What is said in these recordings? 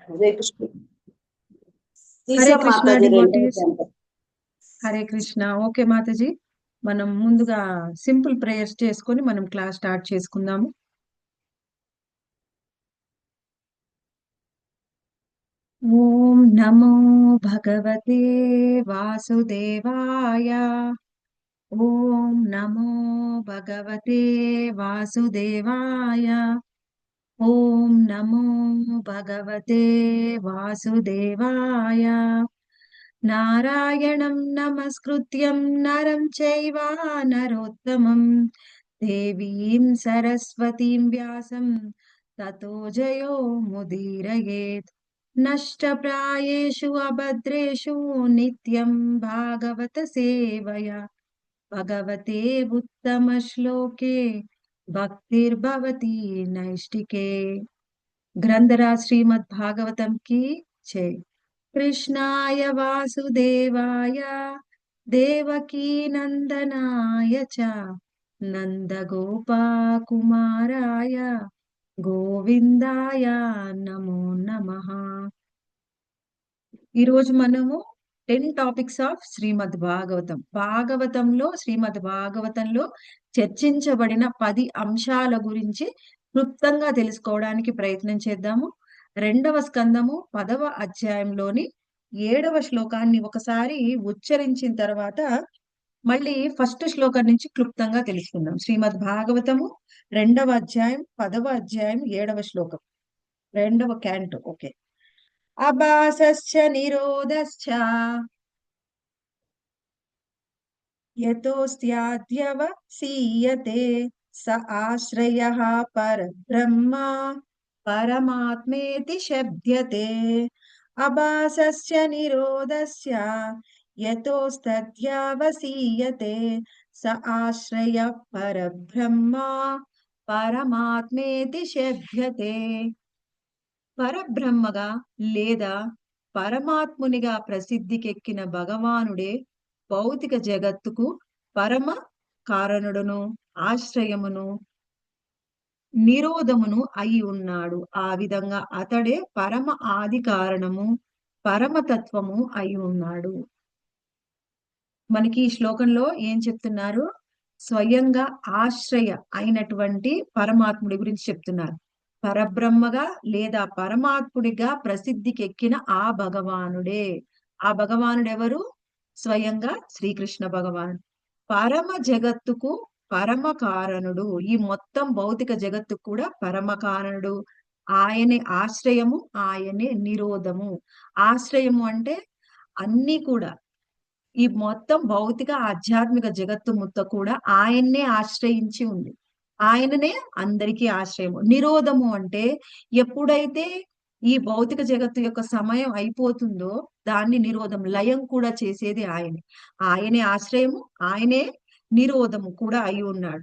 హరే కృష్ణ. హరే తీసాం కృష్ణ మాతాజీ రెండో డివోటీస్. గంట. హరే కృష్ణ. ఓకే మాతాజీ, మనం ముందుగా సింపుల్ ప్రేయర్స్ చేసుకొని మనం క్లాస్ స్టార్ట్ చేసుకుందాము. ఓం నమో భగవతే వాసుదేవాయ. ఓం నమో భగవతే వాసుదేవాయ. ఓం నమో భగవతే వాసుదేవాయ. నారాయణం నమస్కృత్యం నరం చైవ నరోత్తమం దేవీం సరస్వతీం వ్యాసం తతో జయో ముదీరయేత్. నష్టప్రాయేషు అభద్రేషు నిత్యం భాగవత సేవయా భగవతే ఉత్తమ శ్లోకే భక్తిర్భవతి నైష్టికే. గ్రంథరాజ్ శ్రీమద్ భాగవతం కి జై. కృష్ణాయ వాసుదేవాయ దేవకీ నందనాయ చ నందగోపకుమారాయ గోవిందాయ నమో నమః. ఈరోజు మనము 10 టాపిక్స్ ఆఫ్ శ్రీమద్ భాగవతంలో శ్రీమద్ భాగవతంలో చర్చించబడిన 10 అంశాల గురించి క్లుప్తంగా తెలుసుకోవడానికి ప్రయత్నం చేద్దాము. 2వ స్కందము 10వ అధ్యాయంలోని 7వ శ్లోకాన్ని ఒకసారి ఉచ్చరించిన తర్వాత మళ్ళీ ఫస్ట్ శ్లోకం నుంచి క్లుప్తంగా తెలుసుకుందాం. శ్రీమద్ భాగవతము 2వ అధ్యాయం 10వ అధ్యాయం 7వ శ్లోకం, 2వ క్యాంటో. ఓకే. అభాసశ్చ నిరోధశ్చ యతోస్త్యాద్యవసీయతే స ఆశ్రయః పరబ్రహ్మ పరమాత్మేతి శబ్ద్యతే. అభాసశ్చ నిరోధస్య యతోస్తద్యవసీయతే స ఆశ్రయ పరబ్రహ్మ పరమాత్మేతి శబ్ద్యతే. పరబ్రహ్మగా లేదా పరమాత్మునిగా ప్రసిద్ధికెక్కిన భగవానుడే భౌతిక జగత్తుకు పరమ కారణుడును ఆశ్రయమును నిరోధమును అయి ఉన్నాడు. ఆ విధంగా అతడే పరమ ఆది కారణము పరమతత్వము అయి ఉన్నాడు. మనకి ఈ శ్లోకంలో ఏం చెప్తున్నారు? స్వయంగా ఆశ్రయ అయినటువంటి పరమాత్ముడి గురించి చెప్తున్నారు. పరబ్రహ్మగా లేదా పరమాత్ముడిగా ప్రసిద్ధికెక్కిన ఆ భగవానుడే. ఆ భగవానుడు ఎవరు? స్వయంగా శ్రీకృష్ణ భగవానుడు. పరమ జగత్తుకు పరమ కారణుడు. ఈ మొత్తం భౌతిక జగత్తు కూడా పరమ కారణుడు. ఆయనే ఆశ్రయము, ఆయనే నిరోధము. ఆశ్రయము అంటే అన్ని కూడా ఈ మొత్తం భౌతిక ఆధ్యాత్మిక జగత్తు మొత్తం కూడా ఆయన్నే ఆశ్రయించి ఉంది. ఆయననే అందరికీ ఆశ్రయము. నిరోధము అంటే ఎప్పుడైతే ఈ భౌతిక జగత్తు యొక్క సమయం అయిపోతుందో దాన్ని నిరోధం, లయం కూడా చేసేది ఆయనే. ఆయనే ఆశ్రయము, ఆయనే నిరోధము కూడా అయి ఉన్నాడు.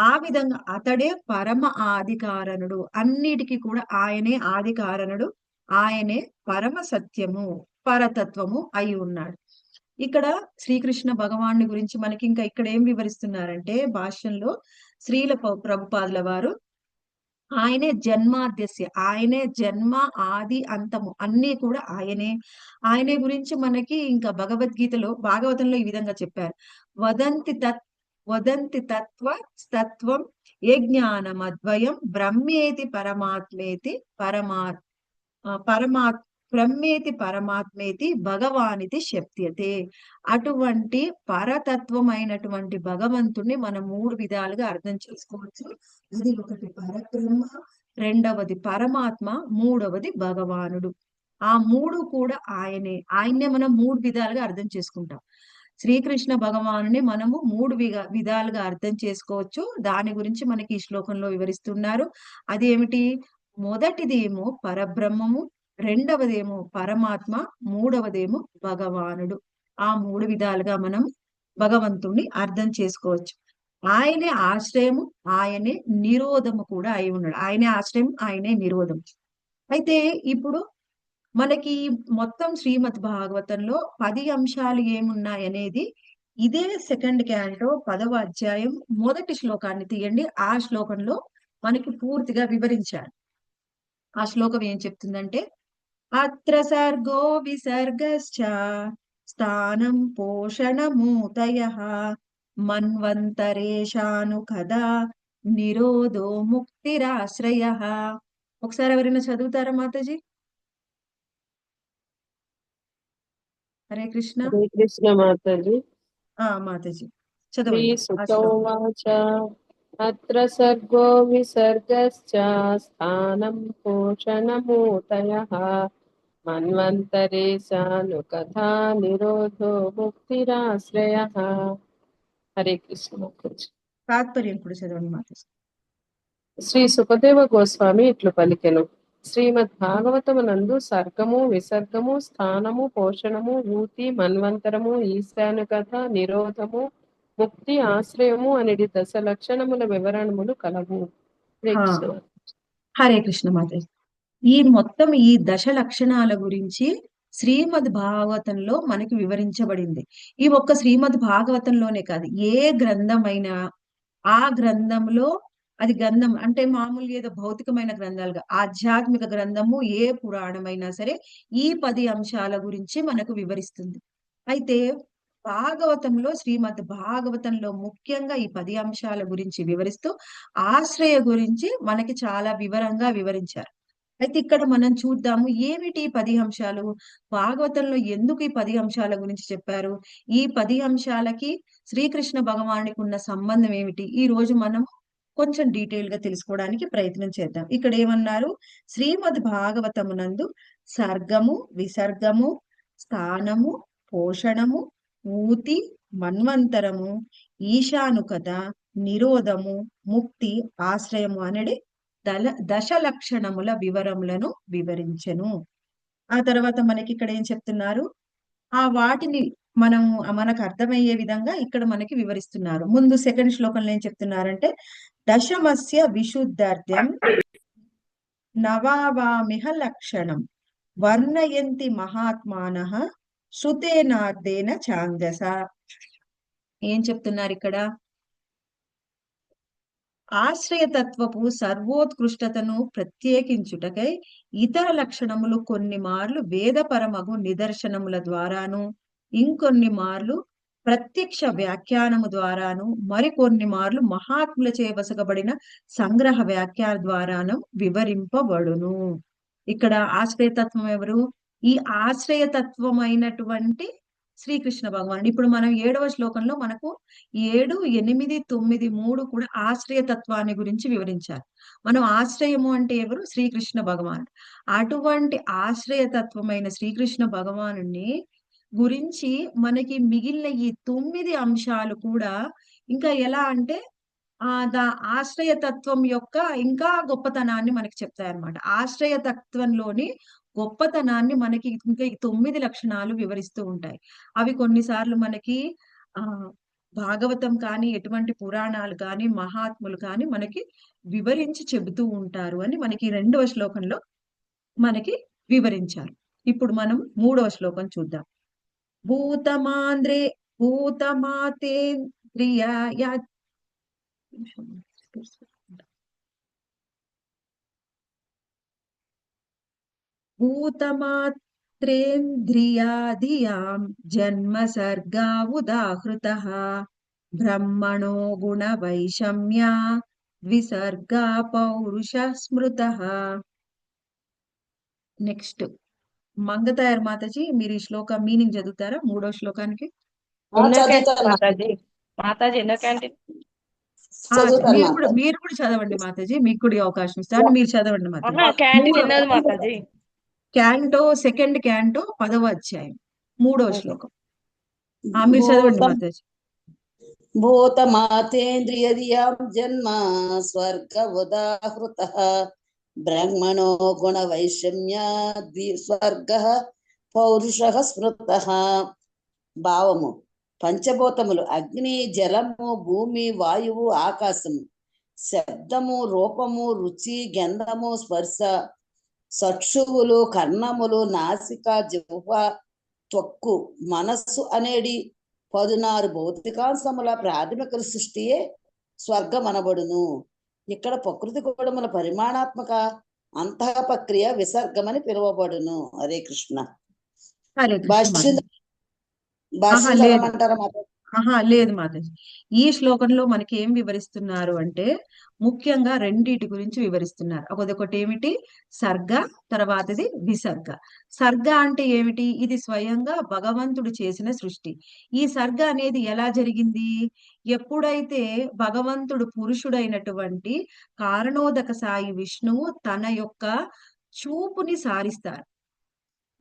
ఆ విధంగా అతడే పరమ ఆది కారణుడు. అన్నిటికీ కూడా ఆయనే ఆది కారణుడు, ఆయనే పరమ సత్యము పరతత్వము అయి ఉన్నాడు. ఇక్కడ శ్రీకృష్ణ భగవానుడి గురించి మనకి ఇంకా ఇక్కడ ఏం వివరిస్తున్నారంటే భాష్యంలో శ్రీల ప్రభుపాదుల వారు ఆయనే జన్మాద్యస్య, ఆయనే జన్మ ఆది అంతము అన్నీ కూడా ఆయనే. ఆయనే గురించి మనకి ఇంకా భగవద్గీతలో భాగవతంలో ఈ విధంగా చెప్పారు. వదంతి తత్వ తత్వం ఏ జ్ఞానమద్వయం బ్రహ్మేతి పరమాత్మేతి బ్రహ్మేతి పరమాత్మేతి భగవానితి శప్యతే. అటువంటి పరతత్వమైనటువంటి భగవంతుణ్ణి మనం 3 విధాలుగా అర్థం చేసుకోవచ్చు. ఇది ఒకటి పరబ్రహ్మ, రెండవది పరమాత్మ, మూడవది భగవానుడు. ఆ 3 కూడా ఆయన్నే మనం 3 విధాలుగా అర్థం చేసుకుంటాం. శ్రీకృష్ణ భగవానుని మనము 3 విధాలుగా అర్థం చేసుకోవచ్చు. దాని గురించి మనకి ఈ శ్లోకంలో వివరిస్తున్నారు. అదేమిటి? మొదటిదేమో పరబ్రహ్మము, రెండవదేమో పరమాత్మ, మూడవదేమో భగవానుడు. ఆ 3 విధాలుగా మనం భగవంతుణ్ణి అర్థం చేసుకోవచ్చు. ఆయనే ఆశ్రయము, ఆయనే నిరోధము కూడా అయి ఉన్నాడు. ఆయనే ఆశ్రయం, ఆయనే నిరోధం. అయితే ఇప్పుడు మనకి మొత్తం శ్రీమద్ భాగవతంలో 10 అంశాలు ఏమున్నాయనేది ఇదే సెకండ్ క్యాంటో 10వ అధ్యాయం మొదటి శ్లోకాన్ని తీయండి. ఆ శ్లోకంలో మనకి పూర్తిగా వివరించారు. ఆ శ్లోకం ఏం చెప్తుందంటే, అత్ర సర్గో విసర్గశ్చ స్థానం పోషణమూతయః మన్వంతరేషాను కదా నిరోధో ముక్తిరాశ్రయః. ఒకసారి ఎవరైనా చదువుతారా మాతాజీ? హరే కృష్ణ. హరే కృష్ణ మాతాజీ. మాతాజీ శ్రీ చదవండి ఆ శ్లోకం. సుతోవాచ అత్ర సర్గో విసర్గశ్చ స్థానం పోషణమూతయః మన్వంతరేషాను కథా నిరోధో ముక్తిరాశ్రయః. హరే కృష్ణ మాతాజీ. తాత్పర్యం కూడా చదవండి మాతాజీ. శ్రీ సుఖదేవ గోస్వామి ఇట్లు పలికెను. శ్రీమద్ భాగవతమునందు సర్గము విసర్గము స్థానము పోషణము ఊతి మన్వంతరము ఈశాను కథ నిరోధము ముక్తి ఆశ్రయము అనేది దశ లక్షణముల వివరణములు కలవు. హరే ఆ, కృష్ణ. హరే కృష్ణ మాతాజీ. ఈ దశ లక్షణాల గురించి శ్రీమద్ భాగవతంలో మనకి వివరించబడింది. ఈ ఒక్క శ్రీమద్ భాగవతంలోనే కాదు, ఏ గ్రంథమైనా ఆ గ్రంథంలో, అది గ్రంథం అంటే మామూలు ఏదో భౌతికమైన గ్రంథాలుగా, ఆధ్యాత్మిక గ్రంథము ఏ పురాణమైనా సరే ఈ 10 అంశాల గురించి మనకు వివరిస్తుంది. అయితే శ్రీమద్ భాగవతంలో ముఖ్యంగా ఈ 10 అంశాల గురించి వివరిస్తూ ఆశ్రయ గురించి మనకి చాలా వివరంగా వివరించారు. అయితే ఇక్కడ మనం చూద్దాము, ఏమిటి 10 అంశాలు? భాగవతంలో ఎందుకు ఈ 10 అంశాల గురించి చెప్పారు? ఈ 10 అంశాలకి శ్రీకృష్ణ భగవానుడికి ఉన్న సంబంధం ఏమిటి? ఈ రోజు మనం కొంచెం డీటెయిల్ గా తెలుసుకోవడానికి ప్రయత్నం చేద్దాం. ఇక్కడ ఏమన్నారు? శ్రీమద్ భాగవతమునందు సర్గము విసర్గము స్థానము పోషణము ఊతి మన్వంతరము ఈశానుకత నిరోధము ముక్తి ఆశ్రయము అనేది దశ లక్షణముల వివరములను వివరించెను. ఆ తర్వాత మనకి ఇక్కడ ఏం చెప్తున్నారు? ఆ వాటిని మనకు అర్థమయ్యే విధంగా ఇక్కడ మనకి వివరిస్తున్నారు. ముందు సెకండ్ శ్లోకంలో ఏం చెప్తున్నారంటే, దశమస్య విశుద్ధార్థం నవావామిహ లక్షణం వర్ణయంతి మహాత్మానః శృతేనార్థేన ఛాందస. ఏం చెప్తున్నారు ఇక్కడ? ఆశ్రయతత్వపు సర్వోత్కృష్టతను ప్రత్యేకించుటకై ఇతర లక్షణములు కొన్ని మార్లు వేదపరమగు నిదర్శనముల ద్వారాను, ఇంకొన్ని మార్లు ప్రత్యక్ష వ్యాఖ్యానము ద్వారాను, మరికొన్ని మార్లు మహాత్ముల చేవసగబడిన సంగ్రహ వ్యాఖ్యాన ద్వారాను వివరింపబడును. ఇక్కడ ఆశ్రయతత్వం ఎవరు? ఈ ఆశ్రయతత్వమైనటువంటి శ్రీకృష్ణ భగవానుడు. ఇప్పుడు మనం 7వ శ్లోకంలో మనకు 7, 8, 9, 3 కూడా ఆశ్రయతత్వాన్ని గురించి వివరించారు. మనం ఆశ్రయము అంటే ఎవరు? శ్రీకృష్ణ భగవానుడు. అటువంటి ఆశ్రయతత్వమైన శ్రీకృష్ణ భగవాను గురించి మనకి మిగిలిన ఈ 9 అంశాలు కూడా ఇంకా ఎలా అంటే ఆశ్రయతత్వం యొక్క ఇంకా గొప్పతనాన్ని మనకి చెప్తాయన్నమాట. ఆశ్రయతత్వంలోని గొప్పతనాన్ని మనకి ఇంకా ఈ 9 లక్షణాలు వివరిస్తూ ఉంటాయి. అవి కొన్నిసార్లు మనకి ఆ భాగవతం కానీ, ఎటువంటి పురాణాలు కానీ, మహాత్ములు కానీ మనకి వివరించి చెబుతూ ఉంటారు అని మనకి 2వ శ్లోకంలో మనకి వివరించారు. ఇప్పుడు మనం 3వ శ్లోకం చూద్దాం. భూతమాతేంద్రియాయ భూతమాత్రేంద్రియాదియాం జన్మ సర్గా ఉదాహృతః బ్రహ్మణో గుణ వైషమ్యా విసర్గా పౌరుష స్మృతః. నెక్స్ట్ మంగతాయర్ మాతాజీ, మీరు ఈ శ్లోక మీనింగ్ చదువుతారా? 3వ శ్లోకానికి. చదువుతాను మాతాజీ. మాతాజీ ఎన్నో క్యాంటీన్ చదువుతాను మీరు కూడా చదవండి మాతాజీ, మీకు కూడా ఈ అవకాశం ఇస్తాను. మీరు చదవండి మాతాజీ. క్యాంటీన్ ఉన్నది మాతాజీ. క్యాంటో, సెకండ్ క్యాంటో 10వ అధ్యాయం 3వ శ్లోకం. మీరు చదవండి మాతాజీ. భూతమాతేంద్రియదియాం జన్మ స్వర్గ ఉదాహృతః బ్రహ్మణో గుణ వైషమ్య స్వర్గ పౌరుష స్మృతః. భావము: పంచభూతములు అగ్ని, జలము, భూమి, వాయువు, ఆకాశము, శబ్దము, రూపము, రుచి, గంధము, స్పర్శ, చక్షువులు, కర్ణములు, నాసిక, జిహ్వ, త్వక్కు, మనస్సు అనేడి 16 భౌతికాంశముల ప్రాథమిక సృష్టియే స్వర్గం అనబడును. ఇక్కడ ప్రకృతి గుణముల పరిమాణాత్మక అంతఃపక్రియ విసర్గమని పిలువబడును. హరే కృష్ణ. హరే కృష్ణ భాష్యం మాతాజీ. ఆహా భాష్యం లేదు, చదవమంటారా మాతాజీ? లేదు మాతాజీ. ఈ శ్లోకంలో మనకి ఏం వివరిస్తున్నారు అంటే ముఖ్యంగా రెండిటి గురించి వివరిస్తున్నారు. ఒకటి ఏమిటి, సర్గ, తర్వాతది విసర్గ. సర్గ అంటే ఏమిటి, ఇది స్వయంగా భగవంతుడు చేసిన సృష్టి. ఈ సర్గ అనేది ఎలా జరిగింది, ఎప్పుడైతే భగవంతుడు పురుషుడైనటువంటి కారణోదక సాయి విష్ణువు తన యొక్క చూపుని సారిస్తారు.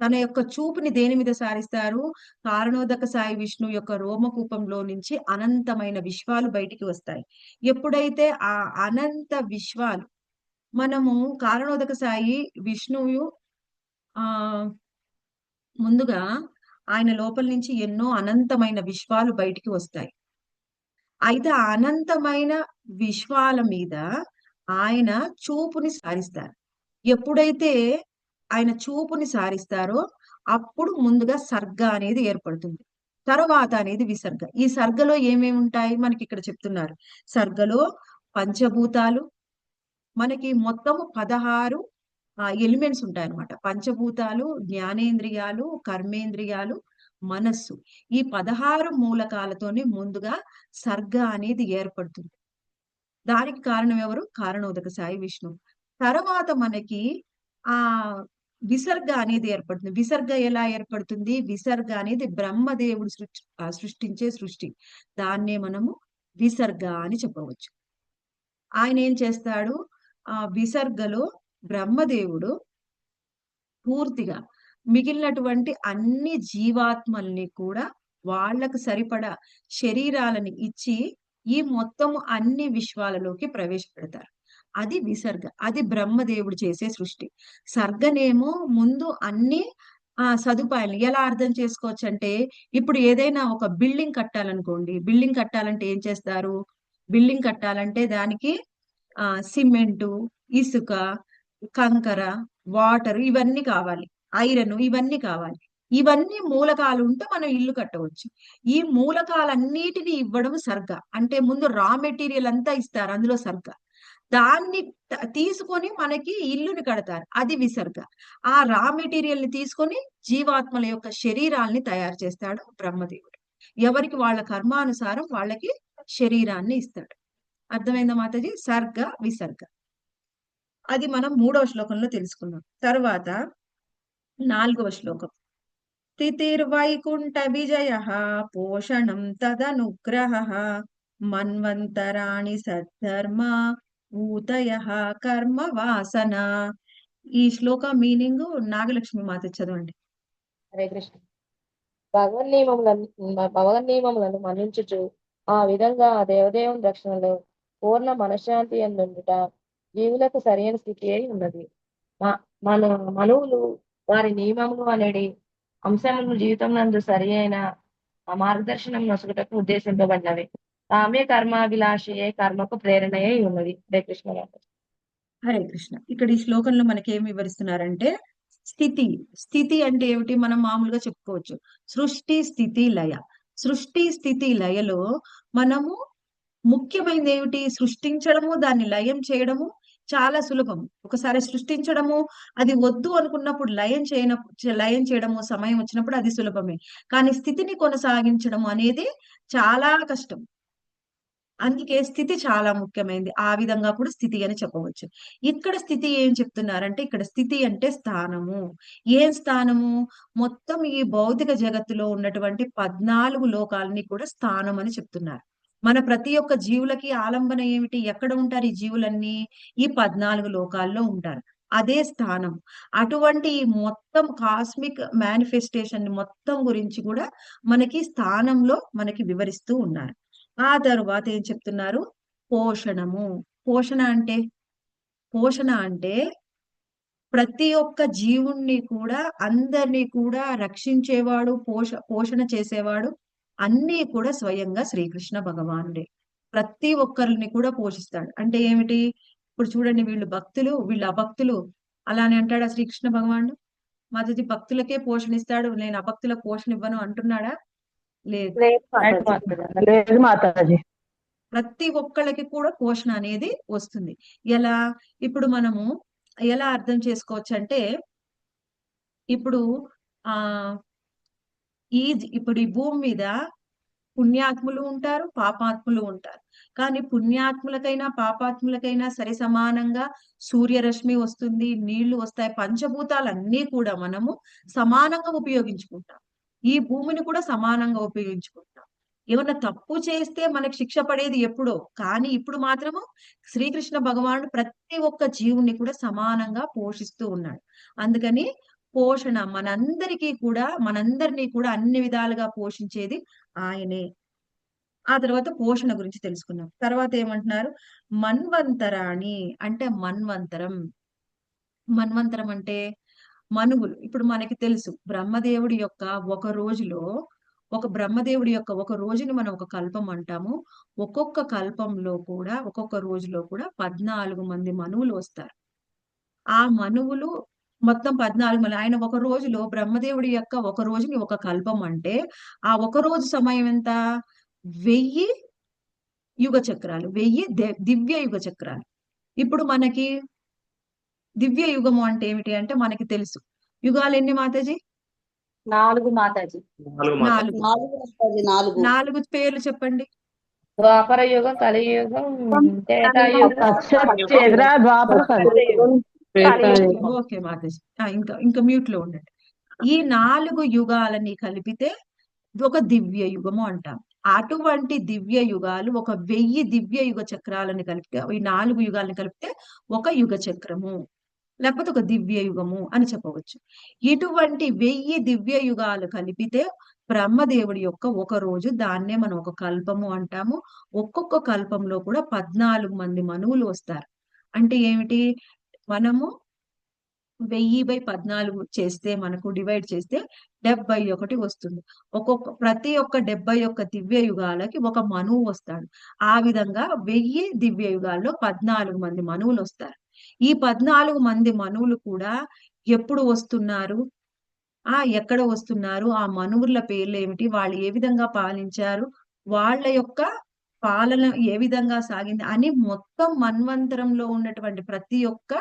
తన యొక్క చూపుని దేని మీద సారిస్తారు, కారణోదక సాయి విష్ణు యొక్క రోమకూపంలో నుంచి అనంతమైన విశ్వాలు బయటికి వస్తాయి. ఎప్పుడైతే ఆ అనంత విశ్వాలు మనము కారణోదక సాయి విష్ణువు ఆ ముందుగా ఆయన లోపల నుంచి ఎన్నో అనంతమైన విశ్వాలు బయటికి వస్తాయి. అయితే ఆ అనంతమైన విశ్వాల మీద ఆయన చూపుని సారిస్తారు. ఎప్పుడైతే ఆయన చూపుని సారిస్తారో అప్పుడు ముందుగా సర్గ అనేది ఏర్పడుతుంది, తర్వాత అనేది విసర్గ. ఈ సర్గలో ఏమేమి ఉంటాయి మనకి ఇక్కడ చెప్తున్నారు. సర్గలో పంచభూతాలు, మనకి మొత్తము 16 ఎలిమెంట్స్ ఉంటాయన్నమాట. పంచభూతాలు, జ్ఞానేంద్రియాలు, కర్మేంద్రియాలు, మనస్సు, ఈ 16 మూలకాలతోని ముందుగా సర్గ అనేది ఏర్పడుతుంది. దానికి కారణం ఎవరు, కారణోదక సాయి విష్ణు. తర్వాత మనకి ఆ విసర్గ అనేది ఏర్పడుతుంది. విసర్గ ఎలా ఏర్పడుతుంది, విసర్గ అనేది బ్రహ్మదేవుడు సృష్టించే సృష్టి. దాన్నే మనము విసర్గ అని చెప్పవచ్చు. ఆయన ఏం చేస్తాడు, ఆ విసర్గలో బ్రహ్మదేవుడు పూర్తిగా మిగిలినటువంటి అన్ని జీవాత్మల్ని కూడా వాళ్ళకు సరిపడా శరీరాలని ఇచ్చి ఈ మొత్తము అన్ని విశ్వాలలోకి ప్రవేశపెడతారు. అది విసర్గ, అది బ్రహ్మదేవుడు చేసే సృష్టి. సర్గనేమో ముందు అన్ని సదుపాయాలు ఎలా అర్థం చేసుకోవచ్చు అంటే, ఇప్పుడు ఏదైనా ఒక బిల్డింగ్ కట్టాలనుకోండి, బిల్డింగ్ కట్టాలంటే ఏం చేస్తారు, బిల్డింగ్ కట్టాలంటే దానికి సిమెంటు, ఇసుక, కంకర, వాటర్ ఇవన్నీ కావాలి, ఐరన్ ఇవన్నీ కావాలి. ఇవన్నీ మూలకాలు ఉంటే మనం ఇల్లు కట్టవచ్చు. ఈ మూలకాలన్నిటిని ఇవ్వడం సర్గ. అంటే ముందు రా మెటీరియల్ అంతా ఇస్తారు, అందులో సర్గ. దాన్ని తీసుకొని మనకి ఇల్లుని కడతారు, అది విసర్గ. ఆ రా మెటీరియల్ ని తీసుకొని జీవాత్మల యొక్క శరీరాల్ని తయారు చేస్తాడు బ్రహ్మదేవుడు. ఎవరికి వాళ్ళ కర్మానుసారం వాళ్ళకి శరీరాన్ని ఇస్తాడు. అర్థమైందా మాతాజీ, సర్గ విసర్గ. అది మనం 3వ శ్లోకంలో తెలుసుకున్నాం. తర్వాత 4వ శ్లోకం, స్థితిర్వైకుంఠ విజయ పోషణం తదనుగ్రహ మన్వంతరాణి సద్ధర్మ ఊతయ కర్మ వాసన. ఈ శ్లోక మీనింగ్ నాగలక్ష్మి మాత చదవండి. హరే కృష్ణ. భగవన్నియమములను మన్నించుచు ఆ విధంగా ఆ దేవదేవుని రక్షణలో పూర్ణ మనశ్శాంతి ఎందుండుట జీవులకు సరైన స్థితి అయి ఉన్నది. మన మనువులు వారి నియమములు అనేది అంశములను జీవితం నందు సరి అయిన మార్గదర్శనం నొసగుటకు ఉద్దేశింపబడినవి. తామే కర్మాభిలాషియే కర్మకు ప్రేరణ అయి ఉన్నది. హరే కృష్ణ. హరే కృష్ణ. ఇక్కడ ఈ శ్లోకంలో మనకి ఏం వివరిస్తున్నారంటే, స్థితి, స్థితి అంటే ఏమిటి, మనం మామూలుగా చెప్పుకోవచ్చు సృష్టి స్థితి లయ. సృష్టి స్థితి లయలో మనము ముఖ్యమైనది ఏమిటి, సృష్టించడము, దాన్ని లయం చేయడము చాలా సులభం. ఒకసారి సృష్టించడము అది వద్దు అనుకున్నప్పుడు లయం చేయడము సమయం వచ్చినప్పుడు అది సులభమే. కానీ స్థితిని కొనసాగించడం అనేది చాలా కష్టం. అందుకే స్థితి చాలా ముఖ్యమైనది. ఆ విధంగా కూడా స్థితి అని చెప్పవచ్చు. ఇక్కడ స్థితి ఏం చెప్తున్నారంటే, ఇక్కడ స్థితి అంటే స్థానము. ఏం స్థానము, మొత్తం ఈ భౌతిక జగత్తులో ఉన్నటువంటి 14 లోకాలని కూడా స్థానం అని చెప్తున్నారు. మన ప్రతి ఒక్క జీవులకి ఆలంబన ఏమిటి, ఎక్కడ ఉంటారు ఈ జీవులన్నీ, ఈ 14 లోకాల్లో ఉంటారు, అదే స్థానం. అటువంటి ఈ మొత్తం కాస్మిక్ మేనిఫెస్టేషన్ మొత్తం గురించి కూడా మనకి స్థానంలో మనకి వివరిస్తూ ఉన్నారు. ఆ తరువాత ఏం చెప్తున్నారు, పోషణము. పోషణ అంటే ప్రతి ఒక్క జీవుణ్ణి కూడా, అందరినీ కూడా రక్షించేవాడు, పోషణ చేసేవాడు అన్నీ కూడా స్వయంగా శ్రీకృష్ణ భగవానుడే. ప్రతి ఒక్కరిని కూడా పోషిస్తాడు. అంటే ఏమిటి, ఇప్పుడు చూడండి, వీళ్ళు అభక్తులు అలానే అంటాడా శ్రీకృష్ణ భగవానుడు? మాతాజీ భక్తులకే పోషణ ఇస్తాడు, నేను అభక్తులకు పోషణ ఇవ్వను అంటున్నాడా? లేదు. లేదు మాతాజీ. ప్రతి ఒక్కళ్ళకి కూడా పోషణ అనేది వస్తుంది. ఎలా, ఇప్పుడు మనము ఎలా అర్థం చేసుకోవచ్చు అంటే ఇప్పుడు ఆ ఇప్పుడు ఈ భూమి మీద పుణ్యాత్ములు ఉంటారు, పాపాత్ములు ఉంటారు. కానీ పుణ్యాత్ములకైనా పాపాత్ములకైనా సరి సమానంగా సూర్యరశ్మి వస్తుంది, నీళ్లు వస్తాయి. పంచభూతాలన్నీ కూడా మనము సమానంగా ఉపయోగించుకుంటాం. ఈ భూమిని కూడా సమానంగా ఉపయోగించుకుంటాం. ఏమన్నా తప్పు చేస్తే మనకి శిక్ష పడేది ఎప్పుడో, కానీ ఇప్పుడు మాత్రము శ్రీకృష్ణ భగవానుడు ప్రతి ఒక్క జీవుని కూడా సమానంగా పోషిస్తూ ఉన్నాడు. అందుకని పోషణ మనందరినీ కూడా అన్ని విధాలుగా పోషించేది ఆయనే. ఆ తర్వాత పోషణ గురించి తెలుసుకున్నాం. తర్వాత ఏమంటున్నారు? మన్వంతరాణి అంటే మన్వంతరం. మన్వంతరం అంటే మనువులు. ఇప్పుడు మనకి తెలుసు బ్రహ్మదేవుడి యొక్క ఒక రోజుని మనం ఒక కల్పం అంటాము. ఒక్కొక్క కల్పంలో కూడా ఒక్కొక్క రోజులో కూడా 14 మంది మనువులు వస్తారు. ఆ మనువులు మొత్తం 14 మంది. ఆయన ఒక రోజులో బ్రహ్మదేవుడి యొక్క ఒక రోజుని ఒక కల్పం అంటే ఆ ఒక రోజు సమయం ఎంత? 1000 యుగ చక్రాలు, 1000 దివ్య యుగ చక్రాలు. ఇప్పుడు మనకి దివ్య యుగము అంటే ఏమిటి అంటే మనకి తెలుసు. యుగాలు ఎన్ని మాతాజీ? 4 మాతాజీ. 4. 4 4 పేర్లు చెప్పండి. ద్వాపర యుగం, కలియుగం, త్రేతాయుగం, ఓకే మాతాజీ. ఇంకా మ్యూట్ లో ఉండండి. ఈ 4 యుగాలని కలిపితే ఒక దివ్య యుగము అంటాం. అటువంటి దివ్య యుగాలు ఒక 1000 దివ్య యుగ చక్రాలను కలిపితే, ఈ 4 యుగాలను కలిపితే ఒక యుగ చక్రము, లేకపోతే ఒక దివ్య యుగము అని చెప్పవచ్చు. ఇటువంటి 1000 దివ్య యుగాలు కలిపితే బ్రహ్మదేవుడి యొక్క ఒక రోజు, దాన్నే మనం ఒక కల్పము అంటాము. ఒక్కొక్క కల్పంలో కూడా 14 మంది మనువులు వస్తారు. అంటే ఏమిటి? మనము 1000/14 చేస్తే మనకు డివైడ్ చేస్తే 71 వస్తుంది. ప్రతి ఒక్క 71 దివ్య యుగాలకి ఒక మనువు వస్తాడు. ఆ విధంగా 1000 దివ్య యుగాల్లో 14 మంది మనువులు వస్తారు. ఈ 14 మంది మనువులు కూడా ఎప్పుడు వస్తున్నారు? ఎక్కడ వస్తున్నారు? ఆ మనువుల పేర్లు ఏమిటి? వాళ్ళు ఏ విధంగా పాలించారు? వాళ్ళ యొక్క పాలన ఏ విధంగా సాగింది అని మొత్తం మన్వంతరంలో ఉన్నటువంటి ప్రతి ఒక్క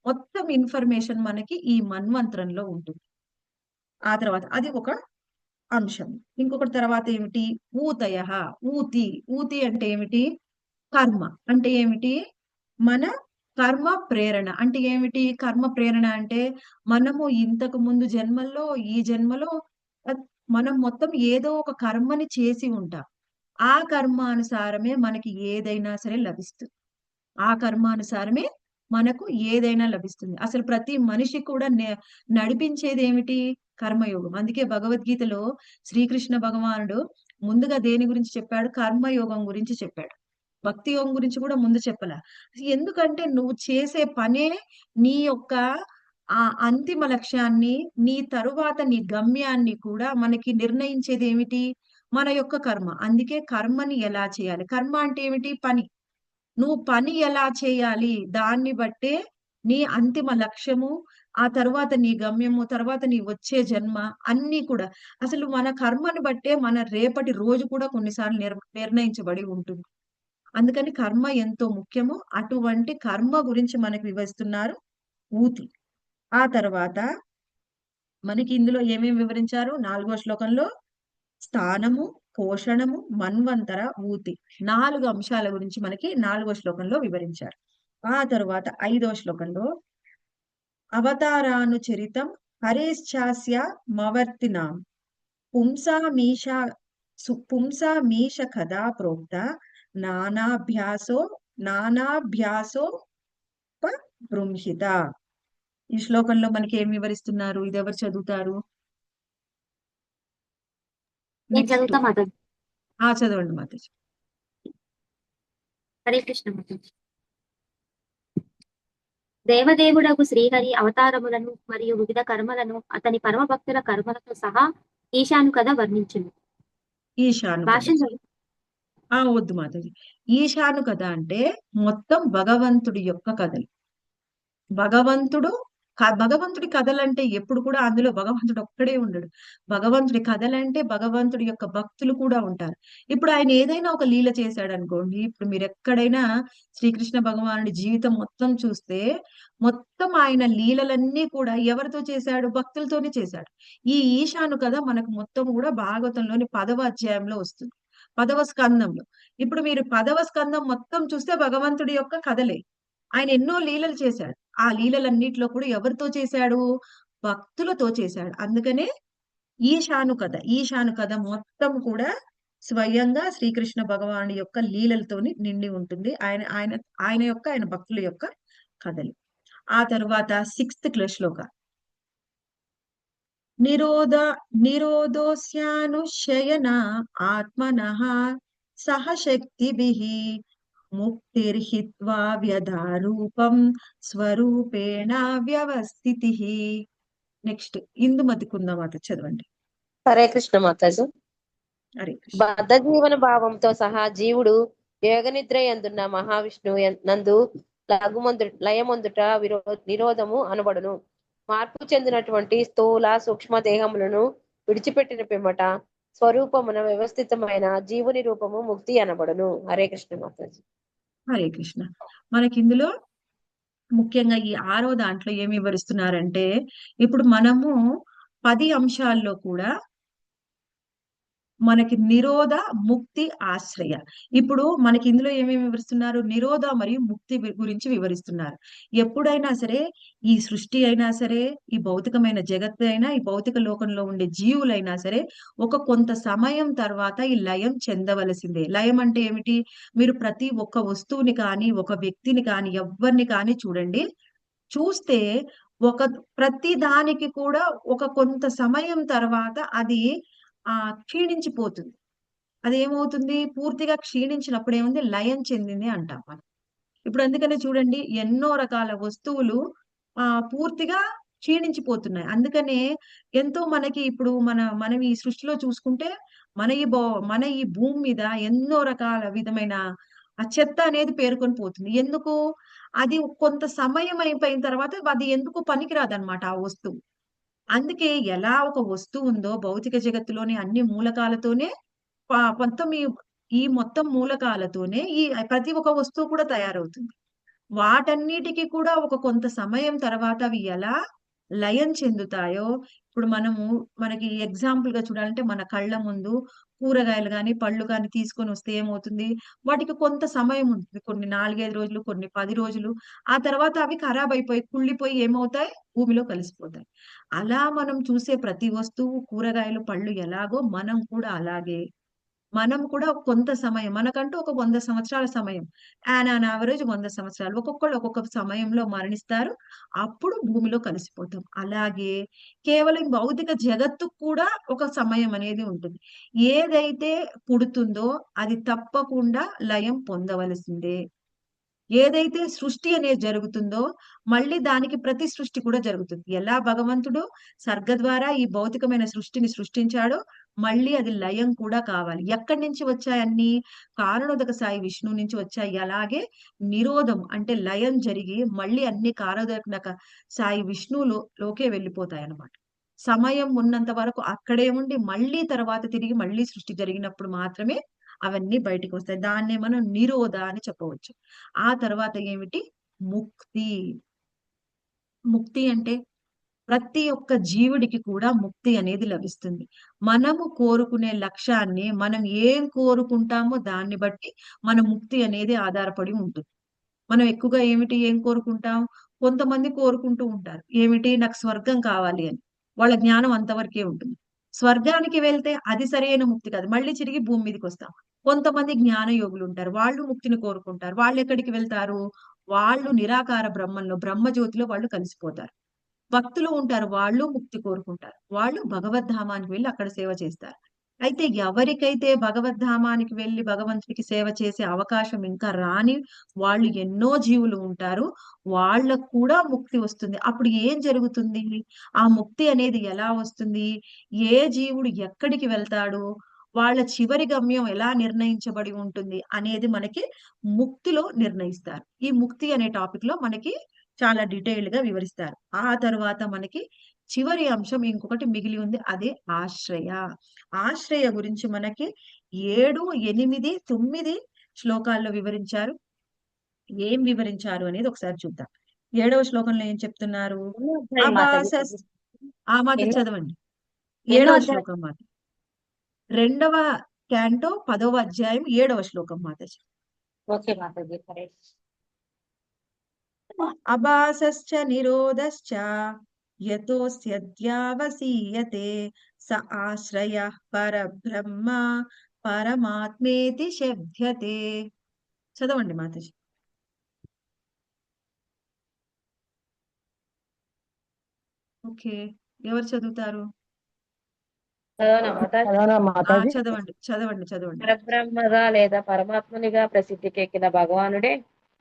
మొత్తం ఇన్ఫర్మేషన్ మనకి ఈ మన్వంతరంలో ఉంటుంది. ఆ తర్వాత అది ఒక అంశం. ఇంకొకటి తర్వాత ఏమిటి? ఊతయః. ఊతి అంటే ఏమిటి? కర్మ అంటే ఏమిటి? మన కర్మ ప్రేరణ అంటే ఏమిటి? కర్మ ప్రేరణ అంటే మనము ఇంతకు ముందు జన్మల్లో, ఈ జన్మలో మనం మొత్తం ఏదో ఒక కర్మని చేసి ఉంటాం. ఆ కర్మానుసారమే మనకి ఏదైనా సరే లభిస్తుంది. ఆ కర్మానుసారమే మనకు ఏదైనా లభిస్తుంది. అసలు ప్రతి మనిషి కూడా నడిపించేది ఏమిటి? కర్మయోగం. అందుకే భగవద్గీతలో శ్రీకృష్ణ భగవానుడు ముందుగా దేని గురించి చెప్పాడు? కర్మయోగం గురించి చెప్పాడు. భక్తి యోగం గురించి కూడా ముందు చెప్పలా. ఎందుకంటే నువ్వు చేసే పనే నీ యొక్క అంతిమ లక్ష్యాన్ని, నీ తరువాత నీ గమ్యాన్ని కూడా మనకి నిర్ణయించేది ఏమిటి? మన యొక్క కర్మ. అందుకే కర్మని ఎలా చేయాలి? కర్మ అంటే ఏమిటి? పని. నువ్వు పని ఎలా చేయాలి? దాన్ని బట్టే నీ అంతిమ లక్ష్యము, ఆ తర్వాత నీ గమ్యము, తర్వాత నీ వచ్చే జన్మ అన్నీ కూడా. అసలు మన కర్మని బట్టే మన రేపటి రోజు కూడా కొన్నిసార్లు నిర్ణయించబడి ఉంటుంది. అందుకని కర్మ ఎంతో ముఖ్యము. అటువంటి కర్మ గురించి మనకు వివరిస్తున్నారు ఊతి. ఆ తర్వాత మనకి ఇందులో ఏమేమి వివరించారు? 4వ శ్లోకంలో స్థానము, పోషణము, మన్వంతర, ఊతి 4 అంశాల గురించి మనకి 4వ శ్లోకంలో వివరించారు. ఆ తరువాత 5వ శ్లోకంలో అవతారానుచరితం హరేశ్చాస్య మవర్తినాం పుంసామీశ కథా ప్రోక్త నానాభ్యాసోపబృంహిత. ఈ శ్లోకంలో మనకి ఏం వివరిస్తున్నారు? ఇది ఎవరు చదువుతారు? చదువుతా మాతాజీ. చదవండి మాతాజీ. హరే కృష్ణ మాతాజీ. దేవదేవుడకు శ్రీహరి అవతారములను మరియు వివిధ కర్మలను అతని పరమ భక్తుల కర్మలతో సహా ఈశాను కథ వర్ణించును. వద్దు మాతాజీ. ఈశాను కథ అంటే మొత్తం భగవంతుడి యొక్క కథలు. భగవంతుడు భగవంతుడి కథలంటే ఎప్పుడు కూడా అందులో భగవంతుడు ఒక్కడే ఉండడు. భగవంతుడి కథలంటే భగవంతుడి యొక్క భక్తులు కూడా ఉంటారు. ఇప్పుడు ఆయన ఏదైనా ఒక లీల చేశాడనుకోండి, ఇప్పుడు మీరెక్కడైనా శ్రీకృష్ణ భగవానుడి జీవితం మొత్తం చూస్తే, మొత్తం ఆయన లీలలన్నీ కూడా ఎవరితో చేశాడు? భక్తులతోనే చేశాడు. ఈ ఈశాను కథ మనకు మొత్తం కూడా భాగవతంలోని 10వ అధ్యాయంలో వస్తుంది. 10వ స్కందంలో. ఇప్పుడు మీరు 10వ స్కందం మొత్తం చూస్తే భగవంతుడి యొక్క కథలే. ఆయన ఎన్నో లీలలు చేశాడు. ఆ లీలలన్నిట్లో కూడా ఎవరితో చేశాడు? భక్తులతో చేశాడు. అందుకనే ఈశాను కథ మొత్తం కూడా స్వయంగా శ్రీకృష్ణ భగవానుడి యొక్క లీలలతోని నిండి ఉంటుంది. ఆయన ఆయన ఆయన యొక్క ఆయన భక్తుల యొక్క కథలు. ఆ తరువాత 6th శ్లోక. నిరోధోస్యానుశయన ఆత్మనః సహ శక్తిభిః ముక్తిర్హిత్వా వ్యధారూపం స్వరూపేణ వ్యవస్థితిః. నెక్స్ట్ ఇందుమతి కుందమాత చదవండి. హరే కృష్ణ మాతాజీ. హరే కృష్ణ. బద్ధ జీవన భావంతో సహా జీవుడు యోగనిద్ర యందున్న మహావిష్ణువు నందు లయమందుట నిరోధము అనబడును. మార్పు చెందినటువంటి స్థూల సూక్ష్మ దేహములను విడిచిపెట్టిన పిమ్మట స్వరూపమున వ్యవస్థితమైన జీవుని రూపము ముక్తి అనబడును. హరే కృష్ణ మాతాజీ. హరే కృష్ణ. మనకి ఇందులో ముఖ్యంగా ఈ 6వ దాంట్లో ఏమి వివరిస్తున్నారంటే, ఇప్పుడు మనము 10 అంశాల్లో కూడా మనకి నిరోధ, ముక్తి, ఆశ్రయ. ఇప్పుడు మనకి ఇందులో ఏమేమి వివరిస్తున్నారు? నిరోధ మరియు ముక్తి గురించి వివరిస్తున్నారు. ఎప్పుడైనా సరే ఈ సృష్టి అయినా సరే, ఈ భౌతికమైన జగత్తు అయినా, ఈ భౌతిక లోకంలో ఉండే జీవులైనా సరే ఒక కొంత సమయం తర్వాత ఈ లయం చెందవలసిందే. లయం అంటే ఏమిటి? మీరు ప్రతి ఒక్క వస్తువుని కానీ, ఒక వ్యక్తిని కానీ, ఎవ్వరిని కానీ చూడండి. చూస్తే ప్రతి దానికి కూడా ఒక కొంత సమయం తర్వాత అది క్షీణించిపోతుంది. అదేమవుతుంది? పూర్తిగా క్షీణించినప్పుడు ఏముంది? లయం చెందింది అంటాం మనం. ఇప్పుడు అందుకనే చూడండి, ఎన్నో రకాల వస్తువులు పూర్తిగా క్షీణించిపోతున్నాయి. అందుకనే ఎంతో మనకి ఇప్పుడు మనం ఈ సృష్టిలో చూసుకుంటే మన ఈ భూమి మీద ఎన్నో రకాల విధమైన చెత్త అనేది పేరుకొని పోతుంది. ఎందుకు? అది కొంత సమయం అయిపోయిన తర్వాత అది ఎందుకు పనికిరాదన్నమాట ఆ వస్తువు. అందుకే ఎలా ఒక వస్తువు ఉందో భౌతిక జగత్తులోని అన్ని మూలకాలతోనే మొత్తం ఈ మొత్తం మూలకాలతోనే ఈ ప్రతి ఒక్క వస్తువు కూడా తయారవుతుంది. వాటన్నిటికి కూడా ఒక కొంత సమయం తర్వాత అవి ఎలా లయం చెందుతాయో, ఇప్పుడు మనకి ఎగ్జాంపుల్ గా చూడాలంటే మన కళ్ళ ముందు కూరగాయలు గాని, పళ్ళు గాని తీసుకొని వస్తే ఏమవుతుంది? వాటికి కొంత సమయం ఉంటుంది. కొన్ని 4, 5 రోజులు, కొన్ని 10 రోజులు. ఆ తర్వాత అవి ఖరాబ్ అయిపోయి, కుళ్ళిపోయి ఏమవుతాయి? భూమిలో కలిసిపోతాయి. అలా మనం చూసే ప్రతి వస్తువు, కూరగాయలు, పళ్ళు ఎలాగో మనం కూడా అలాగే. మనం కూడా కొంత సమయం, మనకంటూ ఒక 100 సంవత్సరాల సమయం. ఆన్ యావరేజ్ 100 సంవత్సరాలు. ఒక్కొక్కళ్ళు ఒక్కొక్క సమయంలో మరణిస్తారు. అప్పుడు భూమిలో కలిసిపోతాం. అలాగే కేవలం భౌతిక జగత్తుకు కూడా ఒక సమయం అనేది ఉంటుంది. ఏదైతే పుడుతుందో అది తప్పకుండా లయం పొందవలసిందే. ఏదైతే సృష్టి అనేది జరుగుతుందో మళ్ళీ దానికి ప్రతి సృష్టి కూడా జరుగుతుంది. ఎలా భగవంతుడు సర్గ ద్వారా ఈ భౌతికమైన సృష్టిని సృష్టించాడో మళ్ళీ అది లయం కూడా కావాలి. ఎక్కడి నుంచి వచ్చాయన్నీ? కారణోదక సాయి విష్ణువు నుంచి వచ్చాయి. అలాగే నిరోధం అంటే లయం జరిగి మళ్ళీ అన్ని కారణోదక సాయి విష్ణువులోకే వెళ్ళిపోతాయి అన్నమాట. సమయం ఉన్నంత వరకు అక్కడే ఉండి మళ్ళీ తర్వాత తిరిగి మళ్ళీ సృష్టి జరిగినప్పుడు మాత్రమే అవన్నీ బయటికి వస్తాయి. దాన్నే మనం నిరోధ అని చెప్పవచ్చు. ఆ తర్వాత ఏమిటి? ముక్తి. ముక్తి అంటే ప్రతి ఒక్క జీవుడికి కూడా ముక్తి అనేది లభిస్తుంది. మనము కోరుకునే లక్ష్యాన్ని మనం ఏం కోరుకుంటామో దాన్ని బట్టి మన ముక్తి అనేది ఆధారపడి ఉంటుంది. మనం ఎక్కువగా ఏం కోరుకుంటాం? కొంతమంది కోరుకుంటూ ఉంటారు. ఏమిటి? నాకు స్వర్గం కావాలి అని. వాళ్ళ జ్ఞానం అంతవరకే ఉంటుంది. స్వర్గానికి వెళ్తే అది సరైన ముక్తి కాదు. మళ్ళీ తిరిగి భూమి మీదకొస్తాం. కొంతమంది జ్ఞాన యోగులు ఉంటారు. వాళ్ళు ముక్తిని కోరుకుంటారు. వాళ్ళు ఎక్కడికి వెళ్తారు? వాళ్ళు నిరాకార బ్రహ్మంలో, బ్రహ్మజ్యోతిలో వాళ్ళు కలిసిపోతారు. భక్తులు ఉంటారు. వాళ్ళు ముక్తి కోరుకుంటారు. వాళ్ళు భగవద్ధామానికి వెళ్లి అక్కడ సేవ చేస్తారు. అయితే ఎవరికైతే భగవద్ధామానికి వెళ్లి భగవంతుడికి సేవ చేసే అవకాశం ఇంకా రాని వాళ్ళు ఎన్నో జీవులు ఉంటారు. వాళ్ళకు కూడా ముక్తి వస్తుంది. అప్పుడు ఏం జరుగుతుంది? ఆ ముక్తి అనేది ఎలా వస్తుంది? ఏ జీవుడు ఎక్కడికి వెళ్తాడు? వాళ్ళ చివరి గమ్యం ఎలా నిర్ణయించబడి ఉంటుంది అనేది మనకి ముక్తిలో నిర్ణయిస్తారు. ఈ ముక్తి అనే టాపిక్ లో మనకి చాలా డీటెయిల్డ్ గా వివరిస్తారు. ఆ తర్వాత మనకి చివరి అంశం ఇంకొకటి మిగిలి ఉంది, అదే ఆశ్రయ. ఆశ్రయ గురించి మనకి 7, 8, 9 శ్లోకాల్లో వివరించారు. ఏం వివరించారు అనేది ఒకసారి చూద్దాం. 7వ శ్లోకంలో ఏం చెప్తున్నారు? ఎన్నో అధ్యాయం మాతాజీ? అబాసస్ ఆ మాట ఎన్నో చదవండి. ఎన్నో 7వ అధ్యాయం? శ్లోకం మాట. 2వ క్యాంటో 10వ అధ్యాయం 7వ శ్లోకం మాతాజీ. ఓకే మాతాజీ, సరే. అబాసశ్చ నిరోధశ్చ యతోస్యద్యావసీయతే స ఆశ్రయః పరబ్రహ్మ పరమాత్మేతి శబ్ద్యతే. చదవండి మాతాజీ. ఓకే, ఎవరు చదువుతారు? చదవనా మాతాజీ? చదవండి చదవండి చదవండి. పరబ్రహ్మగా లేదా పరమాత్మునిగా ప్రసిద్ధికెక్కిన భగవానుడే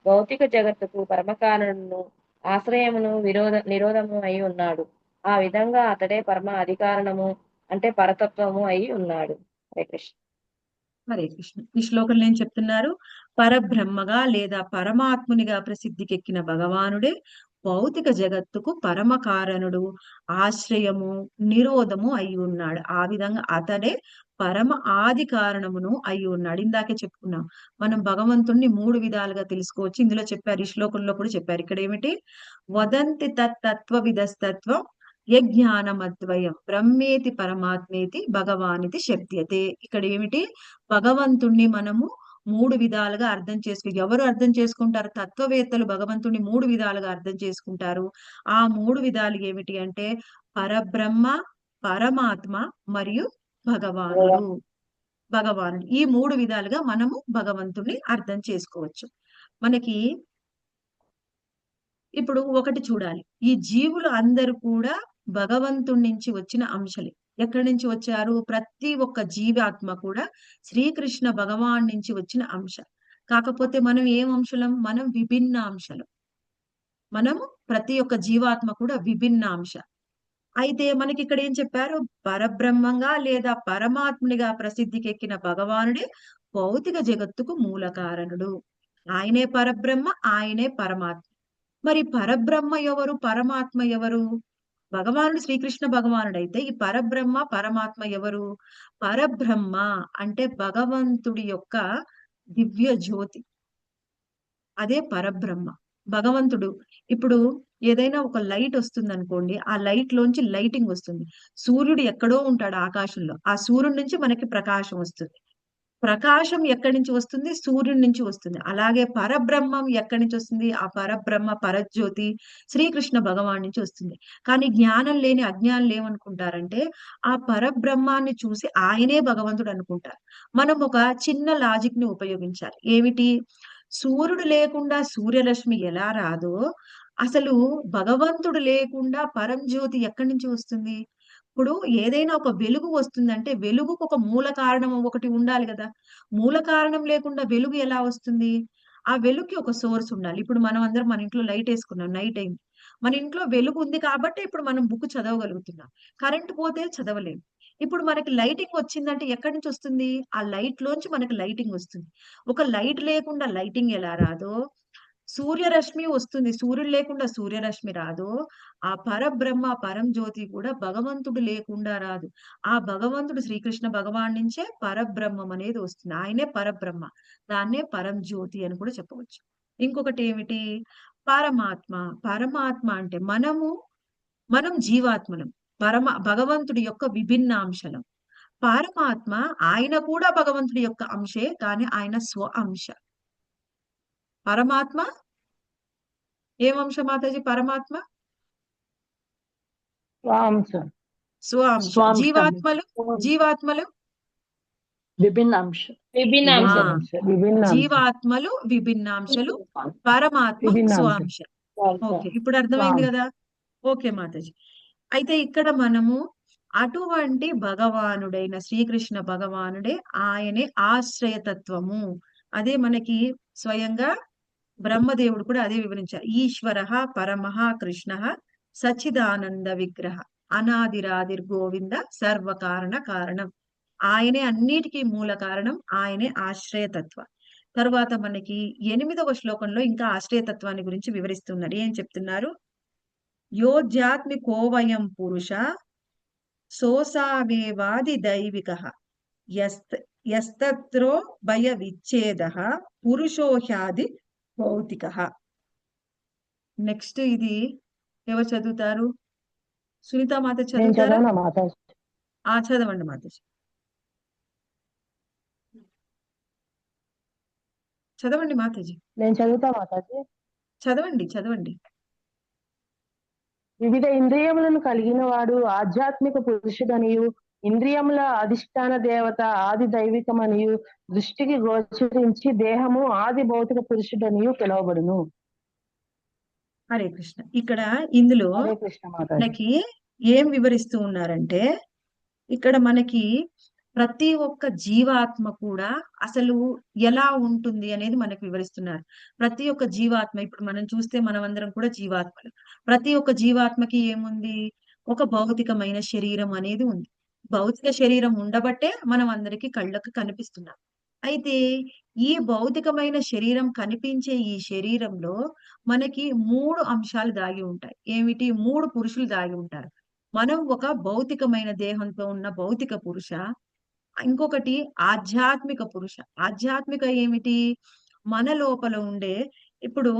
భౌతిక జగత్తుకు పరమకారణను, ఆశ్రయమును, నిరోధము అయి ఉన్నాడు. ఆ విధంగా అతడే పరమ అధికారణము అంటే పరతత్వము అయి ఉన్నాడు. హరే కృష్ణ. హరే కృష్ణ. ఈ శ్లోకంలో ఏం చెప్తున్నారు? పరబ్రహ్మగా లేదా పరమాత్మునిగా ప్రసిద్ధికెక్కిన భగవానుడే భౌతిక జగత్తుకు పరమ కారణుడు, ఆశ్రయము, నిరోధము అయి ఉన్నాడు. ఆ విధంగా అతడే పరమ ఆది కారణమును అయి ఉన్నాడు. ఇందాకే చెప్పుకున్నాం, మనం భగవంతుణ్ణి 3 విధాలుగా తెలుసుకోవచ్చు. ఇందులో చెప్పారు, ఈ శ్లోకంలో కూడా చెప్పారు. ఇక్కడ ఏమిటి? వదంతి తత్వ విధస్తత్వం యజ్ఞానమద్వయం బ్రహ్మేతి పరమాత్మేతి భగవానితి శబ్ద్యతే. ఇక్కడ ఏమిటి? భగవంతుణ్ణి మనము 3 విధాలుగా అర్థం ఎవరు అర్థం చేసుకుంటారు? తత్వవేత్తలు భగవంతుణ్ణి 3 విధాలుగా అర్థం చేసుకుంటారు. ఆ 3 విధాలు ఏమిటి అంటే పరబ్రహ్మ, పరమాత్మ మరియు భగవానుడు. ఈ 3 విధాలుగా మనము భగవంతుణ్ణి అర్థం చేసుకోవచ్చు. మనకి ఇప్పుడు ఒకటి చూడాలి, ఈ జీవులు అందరూ కూడా భగవంతుడి నుంచి వచ్చిన అంశలే. ఎక్కడి నుంచి వచ్చారు? ప్రతి ఒక్క జీవాత్మ కూడా శ్రీకృష్ణ భగవాన్ నుంచి వచ్చిన అంశ. కాకపోతే మనం ఏం అంశలం? మనం విభిన్న అంశలం. మనము ప్రతి ఒక్క జీవాత్మ కూడా విభిన్న అంశ. అయితే మనకి ఇక్కడ ఏం చెప్పారు? పరబ్రహ్మంగా లేదా పరమాత్మునిగా ప్రసిద్ధికెక్కిన భగవానుడే భౌతిక జగత్తుకు మూల కారణుడు. ఆయనే పరబ్రహ్మ, ఆయనే పరమాత్మ. మరి పరబ్రహ్మ ఎవరు? పరమాత్మ ఎవరు? భగవానుడు శ్రీకృష్ణ భగవానుడు అయితే ఈ పరబ్రహ్మ పరమాత్మ ఎవరు? పరబ్రహ్మ అంటే భగవంతుడి యొక్క దివ్య జ్యోతి, అదే పరబ్రహ్మ. భగవంతుడు ఇప్పుడు ఏదైనా ఒక లైట్ వస్తుంది అనుకోండి, ఆ లైట్ లోంచి లైటింగ్ వస్తుంది. సూర్యుడు ఎక్కడో ఉంటాడు ఆకాశంలో, ఆ సూర్యుడి నుంచి మనకి ప్రకాశం వస్తుంది. ప్రకాశం ఎక్కడి నుంచి వస్తుంది? సూర్యుడి నుంచి వస్తుంది. అలాగే పరబ్రహ్మం ఎక్కడి నుంచి వస్తుంది? ఆ పరబ్రహ్మ పరజ్యోతి శ్రీకృష్ణ భగవాన్ నుంచి వస్తుంది. కానీ జ్ఞానం లేని అజ్ఞానులు ఏమనుకుంటారంటే ఆ పరబ్రహ్మాన్ని చూసి ఆయనే భగవంతుడు అనుకుంటారు. మనం ఒక చిన్న లాజిక్ ని ఉపయోగించాలి. ఏమిటి? సూర్యుడు లేకుండా సూర్యరశ్మి ఎలా రాదో, అసలు భగవంతుడు లేకుండా పరంజ్యోతి ఎక్కడి నుంచి వస్తుంది? ఇప్పుడు ఏదైనా ఒక వెలుగు వస్తుందంటే వెలుగుకు ఒక మూల కారణం ఒకటి ఉండాలి కదా. మూల కారణం లేకుండా వెలుగు ఎలా వస్తుంది? ఆ వెలుగుకి ఒక సోర్స్ ఉండాలి. ఇప్పుడు మనం అందరం మన ఇంట్లో లైట్ వేసుకున్నాం, నైట్ అయింది. మన ఇంట్లో వెలుగు ఉంది కాబట్టి ఇప్పుడు మనం బుక్ చదవగలుగుతున్నాం. కరెంట్ పోతే చదవలేము. ఇప్పుడు మనకి లైటింగ్ వచ్చిందంటే ఎక్కడి నుంచి వస్తుంది? ఆ లైట్ లోంచి మనకి లైటింగ్ వస్తుంది. ఒక లైట్ లేకుండా లైటింగ్ ఎలా రాదో, సూర్యరశ్మి వస్తుంది, సూర్యుడు లేకుండా సూర్యరశ్మి రాదు, ఆ పరబ్రహ్మ పరం జ్యోతి కూడా భగవంతుడు లేకుండా రాదు. ఆ భగవంతుడు శ్రీకృష్ణ భగవాన్ నుంచే పరబ్రహ్మం అనేది వస్తుంది. ఆయనే పరబ్రహ్మ, దాన్నే పరం జ్యోతి అని కూడా చెప్పవచ్చు. ఇంకొకటి ఏమిటి? పరమాత్మ. పరమాత్మ అంటే మనం జీవాత్మలం, భగవంతుడి యొక్క విభిన్న అంశలం. పరమాత్మ ఆయన కూడా భగవంతుడి యొక్క అంశే, కానీ ఆయన స్వ అంశ. పరమాత్మ ఏం అంశ మాతాజీ? పరమాత్మ స్వాంశ. జీవాత్మలు విభిన్నాంశ. జీవాత్మలు విభిన్నాంశలు, పరమాత్మ స్వాంశ. ఓకే, ఇప్పుడు అర్థమైంది కదా. ఓకే మాతాజీ. అయితే ఇక్కడ మనము అటువంటి భగవానుడైన శ్రీకృష్ణ భగవానుడే ఆయనే ఆశ్రయతత్వము. అదే మనకి స్వయంగా బ్రహ్మదేవుడు కూడా అదే వివరించారు. ఈశ్వర పరమః కృష్ణ సచ్చిదానంద విగ్రహ అనాదిరాదిర్ గోవింద సర్వకారణ కారణం. ఆయనే అన్నిటికీ మూల కారణం, ఆయనే ఆశ్రయతత్వ. తర్వాత మనకి 8వ శ్లోకంలో ఇంకా ఆశ్రయతత్వాన్ని గురించి వివరిస్తున్నారు. ఏం చెప్తున్నారు? యోధ్యాత్మికోవయం పురుష సోసావేవాది దైవిక యస్తత్రో భయ విచ్ఛేద పురుషో హ్యాది భౌతిక. నెక్స్ట్ ఇది ఎవరు చదువుతారు? సునీత మాత నేను చదువుతారా? చదవనా మాతాజీ? చదవండి మాతాజీ, చదవండి మాతాజీ, నేను చదువుతా మాతాజీ. చదవండి. వివిధ ఇంద్రియములను కలిగిన వాడు ఆధ్యాత్మిక పురుషుడనియు, ఇంద్రియముల అధిష్టాన దేవత ఆది దైవికమనియు దృష్టికి గోచరించి దేహము ఆది భౌతిక పురుషుడనియు పిలువబడును. హరే కృష్ణ. ఇక్కడ ఇందులో హరే కృష్ణ మాతాజీ. మనకి ఏం వివరిస్తూ ఉన్నారంటే, ఇక్కడ మనకి ప్రతి ఒక్క జీవాత్మ కూడా అసలు ఎలా ఉంటుంది అనేది మనకు వివరిస్తున్నారు. ప్రతి ఒక్క జీవాత్మ, ఇప్పుడు మనం చూస్తే మనమందరం కూడా జీవాత్మలు. ప్రతి ఒక్క జీవాత్మకి ఏముంది? ఒక భౌతికమైన శరీరం అనేది ఉంది. భౌతిక శరీరం ఉండబట్టే మనం అందరికీ కళ్ళకు కనిపిస్తున్నాం. అయితే ఈ భౌతికమైన శరీరం కనిపించే ఈ శరీరంలో మనకి 3 అంశాలు దాగి ఉంటాయి. ఏమిటి? 3 పురుషులు దాగి ఉంటారు. మనం ఒక భౌతికమైన దేహంతో ఉన్న భౌతిక పురుష, ఇంకొకటి ఆధ్యాత్మిక పురుష. ఆధ్యాత్మిక ఏమిటి? మన లోపల ఉండే, ఇప్పుడు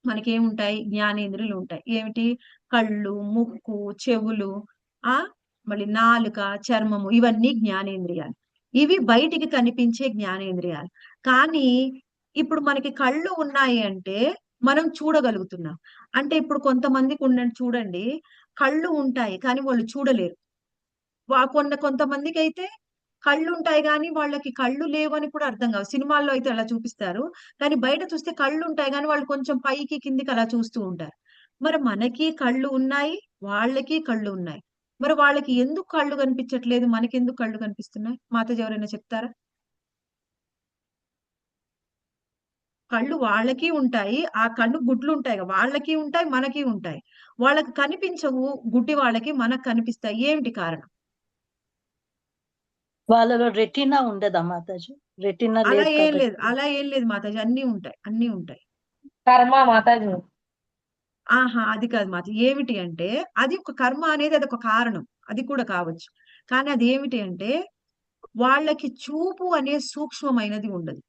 మనకేముంటాయి? జ్ఞానేంద్రియాలు ఉంటాయి. ఏమిటి? కళ్ళు, ముక్కు, చెవులు, మళ్ళీ నాలుక, చర్మము, ఇవన్నీ జ్ఞానేంద్రియాలు. ఇవి బయటికి కనిపించే జ్ఞానేంద్రియాలు. కానీ ఇప్పుడు మనకి కళ్ళు ఉన్నాయి అంటే మనం చూడగలుగుతున్నాం. అంటే ఇప్పుడు కొంతమందికి చూడండి, కళ్ళు ఉంటాయి కానీ వాళ్ళు చూడలేరు. కొంతమందికి అయితే కళ్ళు ఉంటాయి కానీ వాళ్ళకి కళ్ళు లేవని కూడా అర్థం కావు. సినిమాల్లో అయితే అలా చూపిస్తారు, కానీ బయట చూస్తే కళ్ళు ఉంటాయి కానీ వాళ్ళు కొంచెం పైకి కిందికి అలా చూస్తూ ఉంటారు. మరి మనకి కళ్ళు ఉన్నాయి, వాళ్ళకి కళ్ళు ఉన్నాయి. మరి వాళ్ళకి ఎందుకు కళ్ళు కనిపించట్లేదు, మనకెందుకు కళ్ళు కనిపిస్తున్నాయి? మాతాజీ ఎవరైనా చెప్తారా? కళ్ళు వాళ్ళకి ఉంటాయి, ఆ కళ్ళు గుడ్లు ఉంటాయి, వాళ్ళకి ఉంటాయి, మనకి ఉంటాయి. వాళ్ళకి కనిపించవు, గుడ్డి వాళ్ళకి, మనకు కనిపిస్తాయి. ఏమిటి కారణం? వాళ్ళలో రెటీనా ఉండదా మాతాజీ? రెటీనా అలా లేదు ఏం లేదు, కాబట్టి. అలా ఏం లేదు మాతాజీ, అన్ని ఉంటాయి. కర్మ మాతాజీ. అది కాదు మాత. ఏమిటి అంటే, అది ఒక కర్మ అనేది అది ఒక కారణం, అది కూడా కావచ్చు. కానీ అది ఏమిటి అంటే, వాళ్ళకి చూపు అనే సూక్ష్మమైనది ఉండదు.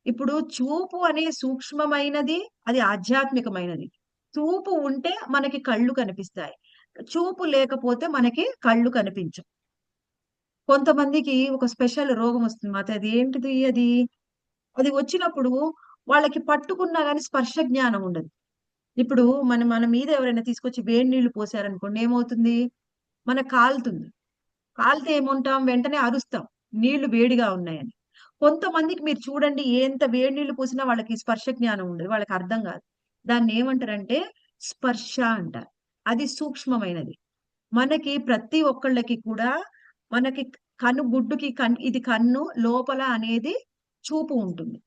ఇప్పుడు చూపు అనే సూక్ష్మమైనది అది ఆధ్యాత్మికమైనది. చూపు ఉంటే మనకి కళ్ళు కనిపిస్తాయి, చూపు లేకపోతే మనకి కళ్ళు కనిపించవు. కొంతమందికి ఒక స్పెషల్ రోగం వస్తుంది మాత. అది ఏంటిది? అది వచ్చినప్పుడు వాళ్ళకి పట్టుకున్నా గానీ స్పర్శ జ్ఞానం ఉండదు. ఇప్పుడు మన మీద ఎవరైనా తీసుకొచ్చి వేడి నీళ్లు పోసారనుకోండి, ఏమవుతుంది? మనకు కాలుతుంది. కాలితే ఏముంటాం? వెంటనే అరుస్తాం, నీళ్లు వేడిగా ఉన్నాయని. కొంతమందికి మీరు చూడండి, ఎంత వేడి నీళ్లు పోసినా వాళ్ళకి స్పర్శ జ్ఞానం ఉండదు, వాళ్ళకి అర్థం కాదు. దాన్ని ఏమంటారంటే స్పర్శ అంటారు. అది సూక్ష్మమైనది. మనకి ప్రతి ఒక్కళ్ళకి కూడా, మనకి గుడ్డుకి ఇది కన్ను లోపల అనేది చూపు ఉంటుంది,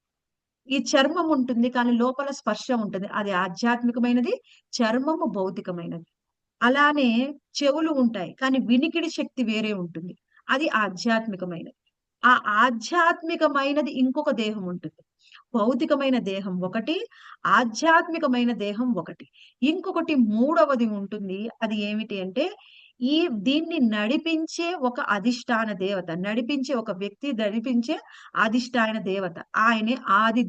ఈ చర్మం ఉంటుంది, కానీ లోపల స్పర్శ ఉంటుంది. అది ఆధ్యాత్మికమైనది, చర్మము భౌతికమైనది. అలానే చెవులు ఉంటాయి కానీ వినికిడి శక్తి వేరే ఉంటుంది, అది ఆధ్యాత్మికమైనది. ఆ ఆధ్యాత్మికమైనది ఇంకొక దేహం ఉంటుంది. భౌతికమైన దేహం ఒకటి, ఆధ్యాత్మికమైన దేహం ఒకటి. ఇంకొకటి మూడవది ఉంటుంది. అది ఏమిటి అంటే, దీన్ని నడిపించే ఒక అధిష్టాన దేవత, నడిపించే ఒక వ్యక్తి, నడిపించే అధిష్టాన దేవత, ఆయనే ఆది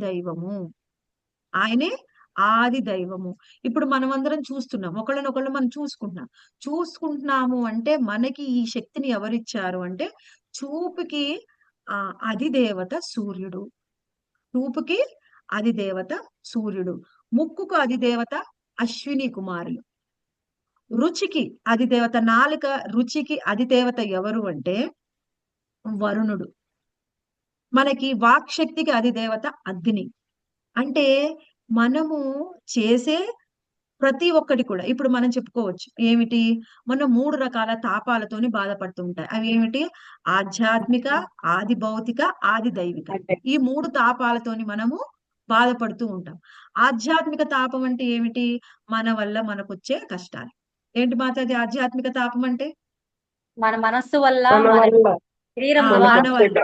దైవము. ఇప్పుడు మనం అందరం చూస్తున్నాం, ఒకళ్ళనొకళ్ళు మనం చూసుకుంటున్నాము అంటే మనకి ఈ శక్తిని ఎవరిచ్చారు అంటే, చూపుకి అధిదేవత సూర్యుడు. చూపుకి అధిదేవత సూర్యుడు, ముక్కుకు అధిదేవత అశ్విని కుమారులు, రుచికి అధిదేవత, నాలుక రుచికి అధిదేవత ఎవరు అంటే వరుణుడు, మనకి వాక్ శక్తికి అధిదేవత అగ్ని. అంటే మనము చేసే ప్రతి ఒక్కటి కూడా, ఇప్పుడు మనం చెప్పుకోవచ్చు ఏమిటి, మనం 3 రకాల తాపాలతోని బాధపడుతూ ఉంటాయి. అవి ఏమిటి? ఆధ్యాత్మిక, ఆది భౌతిక, ఆది దైవిక. ఈ 3 తాపాలతోని మనము బాధపడుతూ ఉంటాం. ఆధ్యాత్మిక తాపం అంటే ఏమిటి? మన వల్ల మనకొచ్చే కష్టాలు. ఏంటి మాతాది ఆధ్యాత్మిక తాపం అంటే? మన మనస్సు వల్ల మన మన వల్ల శరీరం మన ద్వారా వల్ల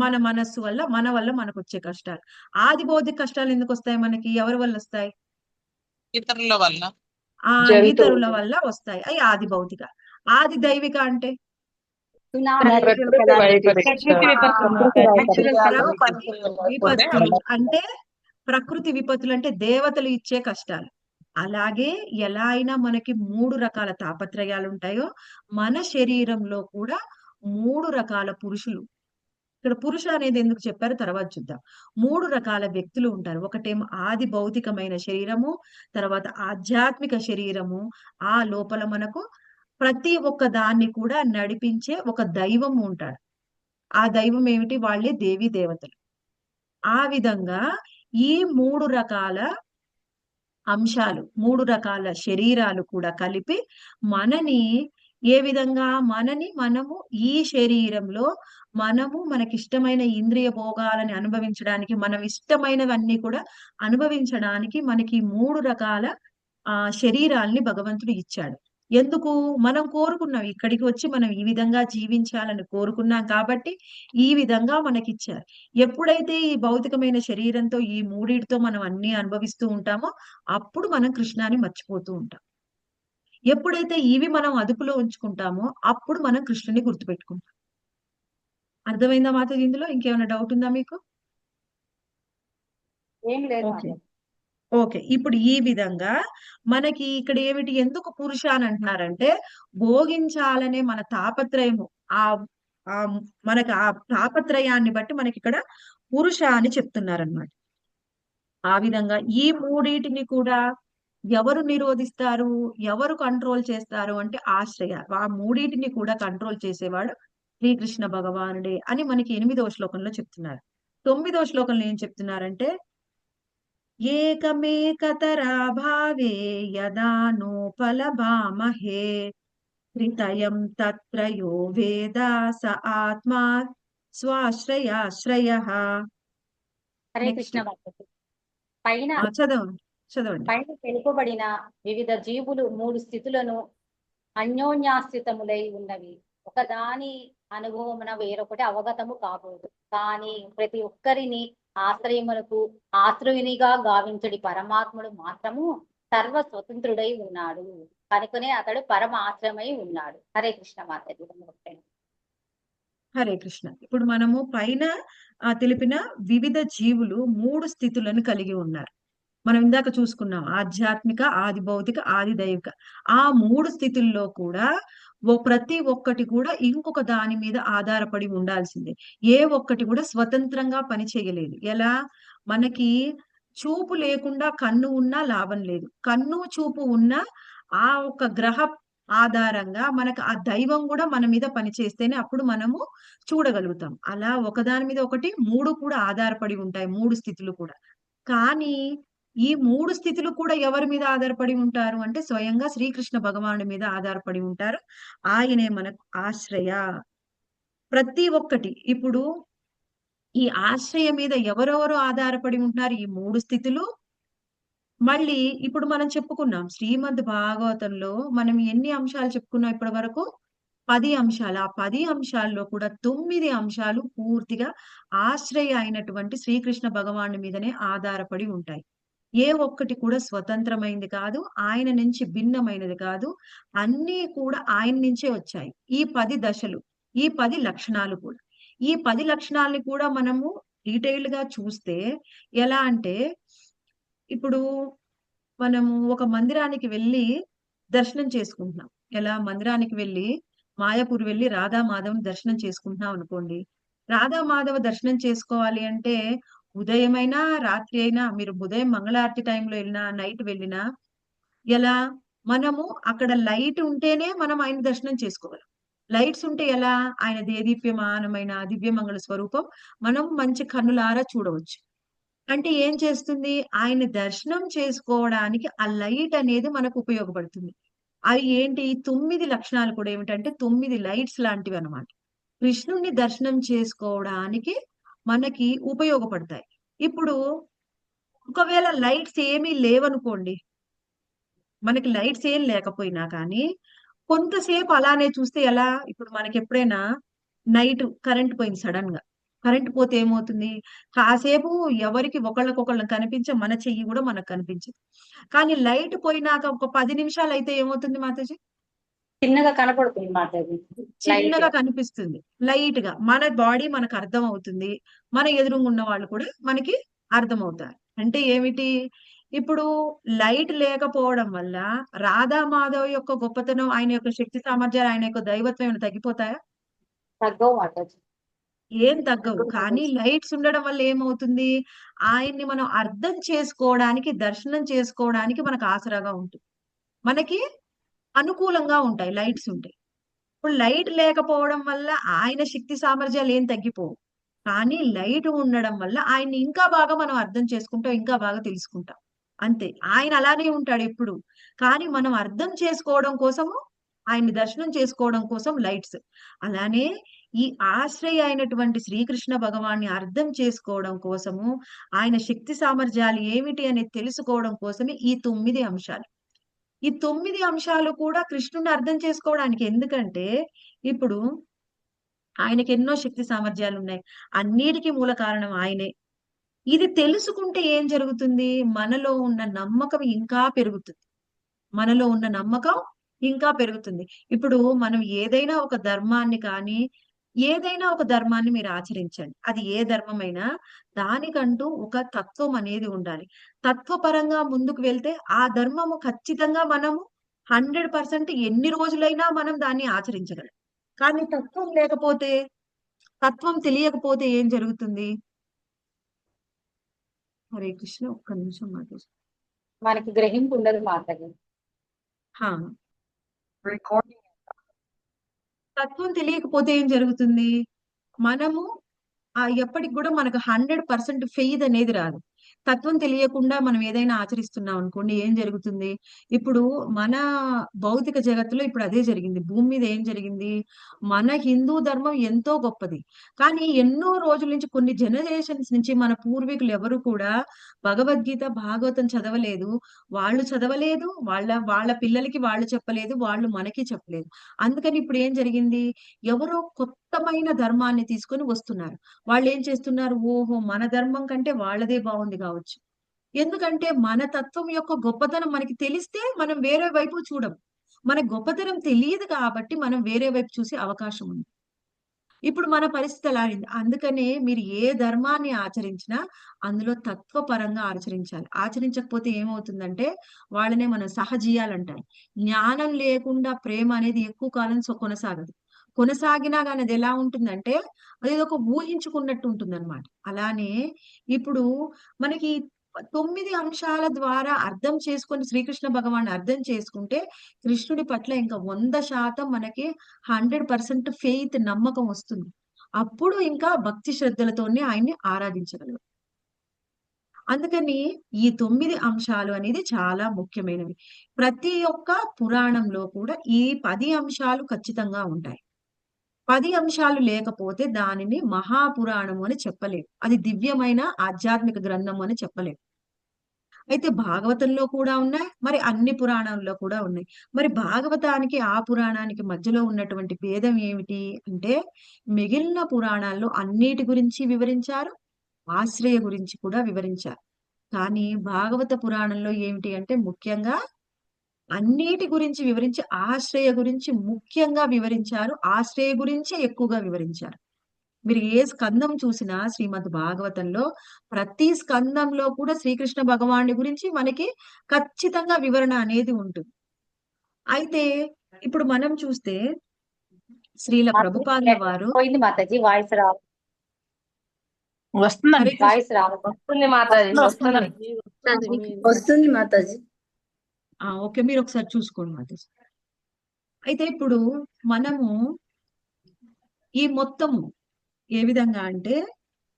మన మనస్సు వల్ల మన వల్ల మనకు వచ్చే కష్టాలు. ఆది భౌతిక కష్టాలు ఎందుకు వస్తాయి మనకి? ఎవరి వల్ల వస్తాయి? ఇతరుల వల్ల. ఇతరుల వల్ల వస్తాయి. అవి ఆది భౌతిక. ఆది దైవిక అంటే ప్రకృతి వైపరీత్యాలు. విపత్తులు అంటే ప్రకృతి విపత్తులు అంటే దేవతలు ఇచ్చే కష్టాలు. అలాగే ఎలా అయినా మనకి 3 రకాల తాపత్రయాలు ఉంటాయో మన శరీరంలో కూడా 3 రకాల పురుషులు. ఇక్కడ పురుష అనేది ఎందుకు చెప్పారో తర్వాత చూద్దాం. 3 రకాల వ్యక్తులు ఉంటారు. ఒకటేమో ఆది భౌతికమైన శరీరము, తర్వాత ఆధ్యాత్మిక శరీరము, ఆ లోపల మనకు ప్రతి ఒక్క దాన్ని కూడా నడిపించే ఒక దైవం ఉంటాడు. ఆ దైవం ఏమిటి? వాళ్ళే దేవీ దేవతలు. ఆ విధంగా ఈ 3 రకాల అంశాలు, 3 రకాల శరీరాలు కూడా కలిపి మనని ఏ విధంగా మనము ఈ శరీరంలో మనకిష్టమైన ఇంద్రియ భోగాలని అనుభవించడానికి, మనం ఇష్టమైనవన్నీ కూడా అనుభవించడానికి మనకి 3 రకాల శరీరాల్ని భగవంతుడు ఇచ్చాడు. ఎందుకు? మనం కోరుకున్నాం. ఇక్కడికి వచ్చి మనం ఈ విధంగా జీవించాలని కోరుకున్నాం కాబట్టి ఈ విధంగా మనకిచ్చారు. ఎప్పుడైతే ఈ భౌతికమైన శరీరంతో ఈ మూడిటితో మనం అన్ని అనుభవిస్తూ ఉంటామో అప్పుడు మనం కృష్ణాన్ని మర్చిపోతూ ఉంటాం. ఎప్పుడైతే ఇవి మనం అదుపులో ఉంచుకుంటామో అప్పుడు మనం కృష్ణుని గుర్తుపెట్టుకుంటాం. అర్థమైందా మాతాజీ? ఇందులో ఇంకేమైనా డౌట్ ఉందా మీకు? ఏం లేదు ఓకే. ఓకే. ఇప్పుడు ఈ విధంగా మనకి ఇక్కడ ఏమిటి? ఎందుకు పురుష అని అంటున్నారంటే భోగించాలనే మన తాపత్రయము, ఆ ఆ మనకి ఆ తాపత్రయాన్ని బట్టి మనకి ఇక్కడ పురుష అని చెప్తున్నారన్నమాట. ఆ విధంగా ఈ మూడిటిని కూడా ఎవరు నిరోధిస్తారు? ఎవరు కంట్రోల్ చేస్తారు అంటే ఆశ్రయ. ఆ మూడిటిని కూడా కంట్రోల్ చేసేవాడు శ్రీకృష్ణ భగవానుడే అని మనకి 8వ శ్లోకంలో చెప్తున్నారు. 9వ శ్లోకంలో ఏం చెప్తున్నారంటే ఏకమేకతరా భావే యదా నోపలభామహే త్రితయం తత్రయో వేద స ఆత్మా స్వాశ్రయాశ్రయః. హరే నెక్స్ట్ కృష్ణ మాతాజీ. పైన చదవండి. పైన తెలుపబడిన వివిధ జీవులు 3 స్థితులను అన్యోన్యాశ్రితములై ఉన్నవి. ఒకదాని అనుభవమున వేరొకటి అవగతము కాబోదు. కానీ ప్రతి ఒక్కరిని ఆశ్రయమునకు ఆశ్రయునిగా గావించడి పరమాత్ముడు మాత్రము సర్వ స్వతంత్రుడై ఉన్నాడు. కనుకనే అతడు పరమ ఆశ్రమై ఉన్నాడు. హరే కృష్ణ మాతాజీ. హరే కృష్ణ. ఇప్పుడు మనము పైన తెలిపిన వివిధ జీవులు 3 స్థితులను కలిగి ఉన్నారు. మనం ఇందాక చూసుకున్నాం ఆధ్యాత్మిక, ఆది భౌతిక, ఆది దైవిక. ఆ 3 స్థితుల్లో కూడా ప్రతి ఒక్కటి కూడా ఇంకొక దాని మీద ఆధారపడి ఉండాల్సిందే. ఏ ఒక్కటి కూడా స్వతంత్రంగా పని చేయలేదు. ఎలా? మనకి చూపు లేకుండా కన్ను ఉన్నా లాభం లేదు. కన్ను చూపు ఉన్నా ఆ ఒక గ్రహ ఆధారంగా మనకు ఆ దైవం కూడా మన మీద పనిచేస్తేనే అప్పుడు మనము చూడగలుగుతాం. అలా ఒకదాని మీద ఒకటి 3 కూడా ఆధారపడి ఉంటాయి. 3 స్థితులు కూడా. కానీ ఈ 3 స్థితులు కూడా ఎవరి మీద ఆధారపడి ఉంటారు అంటే స్వయంగా శ్రీకృష్ణ భగవానుడి మీద ఆధారపడి ఉంటారు. ఆయనే మనకు ఆశ్రయ. ప్రతి ఒక్కటి ఇప్పుడు ఈ ఆశ్రయ మీద ఎవరెవరు ఆధారపడి ఉంటున్నారు? ఈ 3 స్థితులు. మళ్ళీ ఇప్పుడు మనం చెప్పుకున్నాం శ్రీమద్ భాగవతంలో మనం ఎన్ని అంశాలు చెప్పుకున్నాం ఇప్పటి వరకు? 10 అంశాలు. ఆ 10 అంశాల్లో కూడా 9 అంశాలు పూర్తిగా ఆశ్రయ అయినటువంటి శ్రీకృష్ణ భగవానుడి మీదనే ఆధారపడి ఉంటాయి. ఏ ఒక్కటి కూడా స్వతంత్రమైంది కాదు. ఆయన నుంచి భిన్నమైనది కాదు. అన్నీ కూడా ఆయన నుంచే వచ్చాయి. ఈ 10 దశలు, ఈ 10 లక్షణాలు కూడా. ఈ 10 లక్షణాలని కూడా మనము డీటెయిల్డ్ గా చూస్తే ఎలా అంటే ఇప్పుడు మనము ఒక మందిరానికి వెళ్ళి దర్శనం చేసుకుంటున్నాం. ఎలా? మందిరానికి వెళ్ళి మాయాపూర్ వెళ్ళి రాధా మాధవ్ దర్శనం చేసుకుంటున్నాం అనుకోండి. రాధా మాధవ దర్శనం చేసుకోవాలి అంటే ఉదయమైనా రాత్రి అయినా మీరు ఉదయం మంగళారతి టైంలో వెళ్ళినా నైట్ వెళ్ళినా ఎలా? మనము అక్కడ లైట్ ఉంటేనే మనం ఆయన దర్శనం చేసుకోగలం. లైట్స్ ఉంటే ఎలా? ఆయన దేదీప్యమానమైన దివ్యమంగళ స్వరూపం మనం మంచి కన్నులారా చూడవచ్చు. అంటే ఏం చేస్తుంది? ఆయన దర్శనం చేసుకోవడానికి ఆ లైట్ అనేది మనకు ఉపయోగపడుతుంది. అవి ఏంటి? 9 లక్షణాలు కూడా ఏమిటంటే 9 లైట్స్ లాంటివి అన్నమాట. కృష్ణుణ్ణి దర్శనం చేసుకోవడానికి మనకి ఉపయోగపడతాయి. ఇప్పుడు ఒకవేళ లైట్స్ ఏమీ లేవనుకోండి, మనకి లైట్స్ ఏం లేకపోయినా కానీ కొంతసేపు అలానే చూస్తే ఎలా? ఇప్పుడు మనకి ఎప్పుడైనా నైట్ కరెంట్ పోయింది సడన్ గా. కరెంట్ పోతే ఏమవుతుంది? కాసేపు ఎవరికి ఒకళ్ళకొకళ్ళం కనిపించం. మన చెయ్యి కూడా మనకు కనిపించదు. కానీ లైట్ పోయినాక ఒక 10 నిమిషాలు అయితే ఏమవుతుంది మాతాజీ? చిన్నగా కనపడుతుంది మాతాజీ, లైట్ చిన్నగా గా. కనిపిస్తుంది. లైట్ గా మన బాడీ మనకు అర్థం అవుతుంది. మన ఎదురుగా ఉన్న వాళ్ళు కూడా మనకి అర్థమవుతారు. అంటే ఏమిటి? ఇప్పుడు లైట్ లేకపోవడం వల్ల రాధా మాధవ్ యొక్క గొప్పతనం, ఆయన యొక్క శక్తి సామర్థ్యాలు, ఆయన యొక్క దైవత్వం ఏమైనా తగ్గిపోతాయా? తగ్గవు మాతాజీ. ఏం తగ్గవు. కానీ లైట్స్ ఉండడం వల్ల ఏమవుతుంది? ఆయన్ని మనం అర్థం చేసుకోవడానికి, దర్శనం చేసుకోవడానికి మనకు ఆసరాగా ఉంటుంది. మనకి అనుకూలంగా ఉంటాయి లైట్స్ ఉంటాయి. ఇప్పుడు లైట్ లేకపోవడం వల్ల ఆయన శక్తి సామర్థ్యాలు ఏం తగ్గిపోవు. కానీ లైట్ ఉండడం వల్ల ఆయన్ని ఇంకా బాగా మనం అర్థం చేసుకుంటాం, ఇంకా బాగా తెలుసుకుంటాం. అంతే. ఆయన అలానే ఉంటాడు ఎప్పుడు. కానీ మనం అర్థం చేసుకోవడం కోసము, ఆయన్ని దర్శనం చేసుకోవడం కోసం లైట్స్. అలానే ఈ ఆశ్రయ అయినటువంటి శ్రీకృష్ణ భగవాన్ని అర్థం చేసుకోవడం కోసము, ఆయన శక్తి సామర్థ్యాలు ఏమిటి అనేది తెలుసుకోవడం కోసమే ఈ 9 అంశాలు. ఈ 9 అంశాలు కూడా కృష్ణుడిని అర్థం చేసుకోవడానికి. ఎందుకంటే ఇప్పుడు ఆయనకి ఎన్నో శక్తి సామర్థ్యాలు ఉన్నాయి. అన్నిటికీ మూల కారణం ఆయనే. ఇది తెలుసుకుంటే ఏం జరుగుతుంది? మనలో ఉన్న నమ్మకం ఇంకా పెరుగుతుంది. మనలో ఉన్న నమ్మకం ఇంకా పెరుగుతుంది. ఇప్పుడు మనం ఏదైనా ఒక ధర్మాన్ని కానీ, ఏదైనా ఒక ధర్మాన్ని మీరు ఆచరించండి. అది ఏ ధర్మమైనా దానికంటూ ఒక తత్వం అనేది ఉండాలి. తత్వపరంగా ముందుకు వెళ్తే ఆ ధర్మము ఖచ్చితంగా మనము 100% ఎన్ని రోజులైనా మనం దాన్ని ఆచరించగలం. కానీ తత్వం లేకపోతే, తత్వం తెలియకపోతే ఏం జరుగుతుంది? హరే కృష్ణ. ఒక్క నిమిషం మాట్లాడు. మనకి గ్రహింపు ఉండదు మాతాజీ. తత్వం తెలియకపోతే ఏం జరుగుతుంది? మనము ఎప్పటికి కూడా మనకు 100% ఫెయిత్ అనేది రాదు. తత్వం తెలియకుండా మనం ఏదైనా ఆచరిస్తున్నాం అనుకోండి, ఏం జరుగుతుంది? ఇప్పుడు మన భౌతిక జగత్తులో ఇప్పుడు అదే జరిగింది. భూమి మీద ఏం జరిగింది? మన హిందూ ధర్మం ఎంతో గొప్పది. కానీ ఎన్నో రోజుల నుంచి, కొన్ని జనరేషన్స్ నుంచి మన పూర్వీకులు ఎవరు కూడా భగవద్గీత, భాగవతం చదవలేదు. వాళ్ళు చదవలేదు. వాళ్ళ పిల్లలకి వాళ్ళు చెప్పలేదు. వాళ్ళు మనకి చెప్పలేదు. అందుకని ఇప్పుడు ఏం జరిగింది? ఎవరో కొత్తమైన ధర్మాన్ని తీసుకొని వస్తున్నారు. వాళ్ళు ఏం చేస్తున్నారు? ఓహో, మన ధర్మం కంటే వాళ్ళదే బాగుంది కావచ్చు. ఎందుకంటే మన తత్వం యొక్క గొప్పతనం మనకి తెలిస్తే మనం వేరే వైపు చూడం. మన గొప్పతనం తెలియదు కాబట్టి మనం వేరే వైపు చూసే అవకాశం ఉంది. ఇప్పుడు మన పరిస్థితి ఎలా అయింది? అందుకనే మీరు ఏ ధర్మాన్ని ఆచరించినా అందులో తత్వపరంగా ఆచరించాలి. ఆచరించకపోతే ఏమవుతుందంటే వాళ్ళనే మనం సహజీయాలంటారు. జ్ఞానం లేకుండా ప్రేమ అనేది ఎక్కువ కాలం కొనసాగదు. కొనసాగినా కానీ అది ఎలా ఉంటుందంటే అది ఒక ఊహించుకున్నట్టు ఉంటుందన్నమాట. అలానే ఇప్పుడు మనకి 9 అంశాల ద్వారా అర్థం చేసుకొని, శ్రీకృష్ణ భగవాన్ని అర్థం చేసుకుంటే కృష్ణుడి పట్ల ఇంకా 100% మనకి 100% ఫెయిత్, నమ్మకం వస్తుంది. అప్పుడు ఇంకా భక్తి శ్రద్ధలతోనే ఆయన్ని ఆరాధించగలం. అందుకని ఈ 9 అంశాలు అనేది చాలా ముఖ్యమైనవి. ప్రతి ఒక్క పురాణంలో కూడా ఈ 10 అంశాలు ఖచ్చితంగా ఉంటాయి. 10 అంశాలు లేకపోతే దానిని మహాపురాణము అని చెప్పలేము. అది దివ్యమైన ఆధ్యాత్మిక గ్రంథము అని చెప్పలేము. అయితే భాగవతంలో కూడా ఉన్నాయి. మరి అన్ని పురాణాల్లో కూడా ఉన్నాయి. మరి భాగవతానికి ఆ పురాణానికి మధ్యలో ఉన్నటువంటి భేదం ఏమిటి అంటే, మిగిలిన పురాణాల్లో అన్నిటి గురించి వివరించారు. ఆశ్రయ గురించి కూడా వివరించారు. కానీ భాగవత పురాణంలో ఏమిటి అంటే ముఖ్యంగా అన్నిటి గురించి వివరించి ఆశ్రయ గురించి ముఖ్యంగా వివరించారు. ఆశ్రయ గురించే ఎక్కువగా వివరించారు. మీరు ఏ స్కందం చూసినా శ్రీమద్ భాగవతంలో ప్రతి స్కందంలో కూడా శ్రీకృష్ణ భగవానుడి గురించి మనకి ఖచ్చితంగా వివరణ అనేది ఉంటుంది. అయితే ఇప్పుడు మనం చూస్తే శ్రీల ప్రభుపాదుల వారు పోయింది మాతాజీ, వాయిస్ రావు. వస్తుందండి. హరే కృష్ణ. వాయిస్ రావు. వస్తుంది మాతాజీ, వస్తుంది. వస్తుంది మాతాజీ. ఓకే, మీరు ఒకసారి చూసుకోండి మాతాజీ. అయితే ఇప్పుడు మనము ఈ మొత్తము ఏ విధంగా అంటే,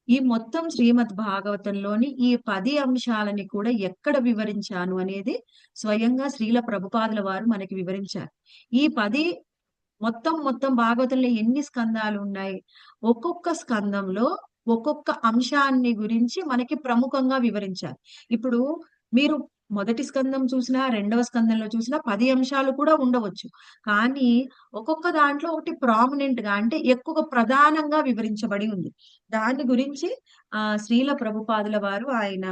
ఈ మొత్తం శ్రీమద్ భాగవతంలోని ఈ 10 అంశాలని కూడా ఎక్కడ వివరించాను అనేది స్వయంగా శ్రీల ప్రభుపాదుల వారు మనకి వివరించారు. ఈ 10 మొత్తం భాగవతంలో ఎన్ని స్కందాలు ఉన్నాయి? ఒక్కొక్క స్కందంలో ఒక్కొక్క అంశాన్ని గురించి మనకి ప్రముఖంగా వివరించారు. ఇప్పుడు మీరు మొదటి స్కందం చూసినా రెండవ స్కందంలో చూసినా 10 అంశాలు కూడా ఉండవచ్చు. కానీ ఒక్కొక్క దాంట్లో ఒకటి ప్రామినెంట్ గా అంటే ఎక్కువ ప్రధానంగా వివరించబడి ఉంది. దాని గురించి శ్రీల ప్రభుపాదుల వారు ఆయన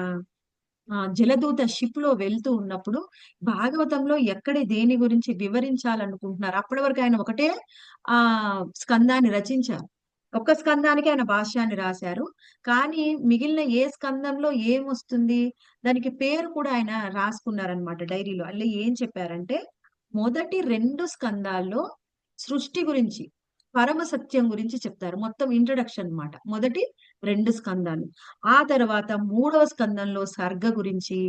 జలదూత షిప్ లో వెళ్తూ ఉన్నప్పుడు భాగవతంలో ఎక్కడ దేని గురించి వివరించాలనుకుంటున్నారు. అప్పటి వరకు ఆయన ఒకటే స్కందాన్ని రచించారు. ఒక్క స్కందానికి ఆయన భాష్యాన్ని రాశారు. కానీ మిగిలిన ఏ స్కందంలో ఏమొస్తుంది దానికి పేరు కూడా ఆయన రాసుకున్నారనమాట డైరీలో. అల్లి ఏం చెప్పారంటే మొదటి 2 స్కందాల్లో సృష్టి గురించి, పరమ సత్యం గురించి చెప్తారు. మొత్తం ఇంట్రడక్షన్ అన్నమాట మొదటి 2 స్కందాలు. ఆ తర్వాత 3వ స్కందంలో సర్గ గురించి,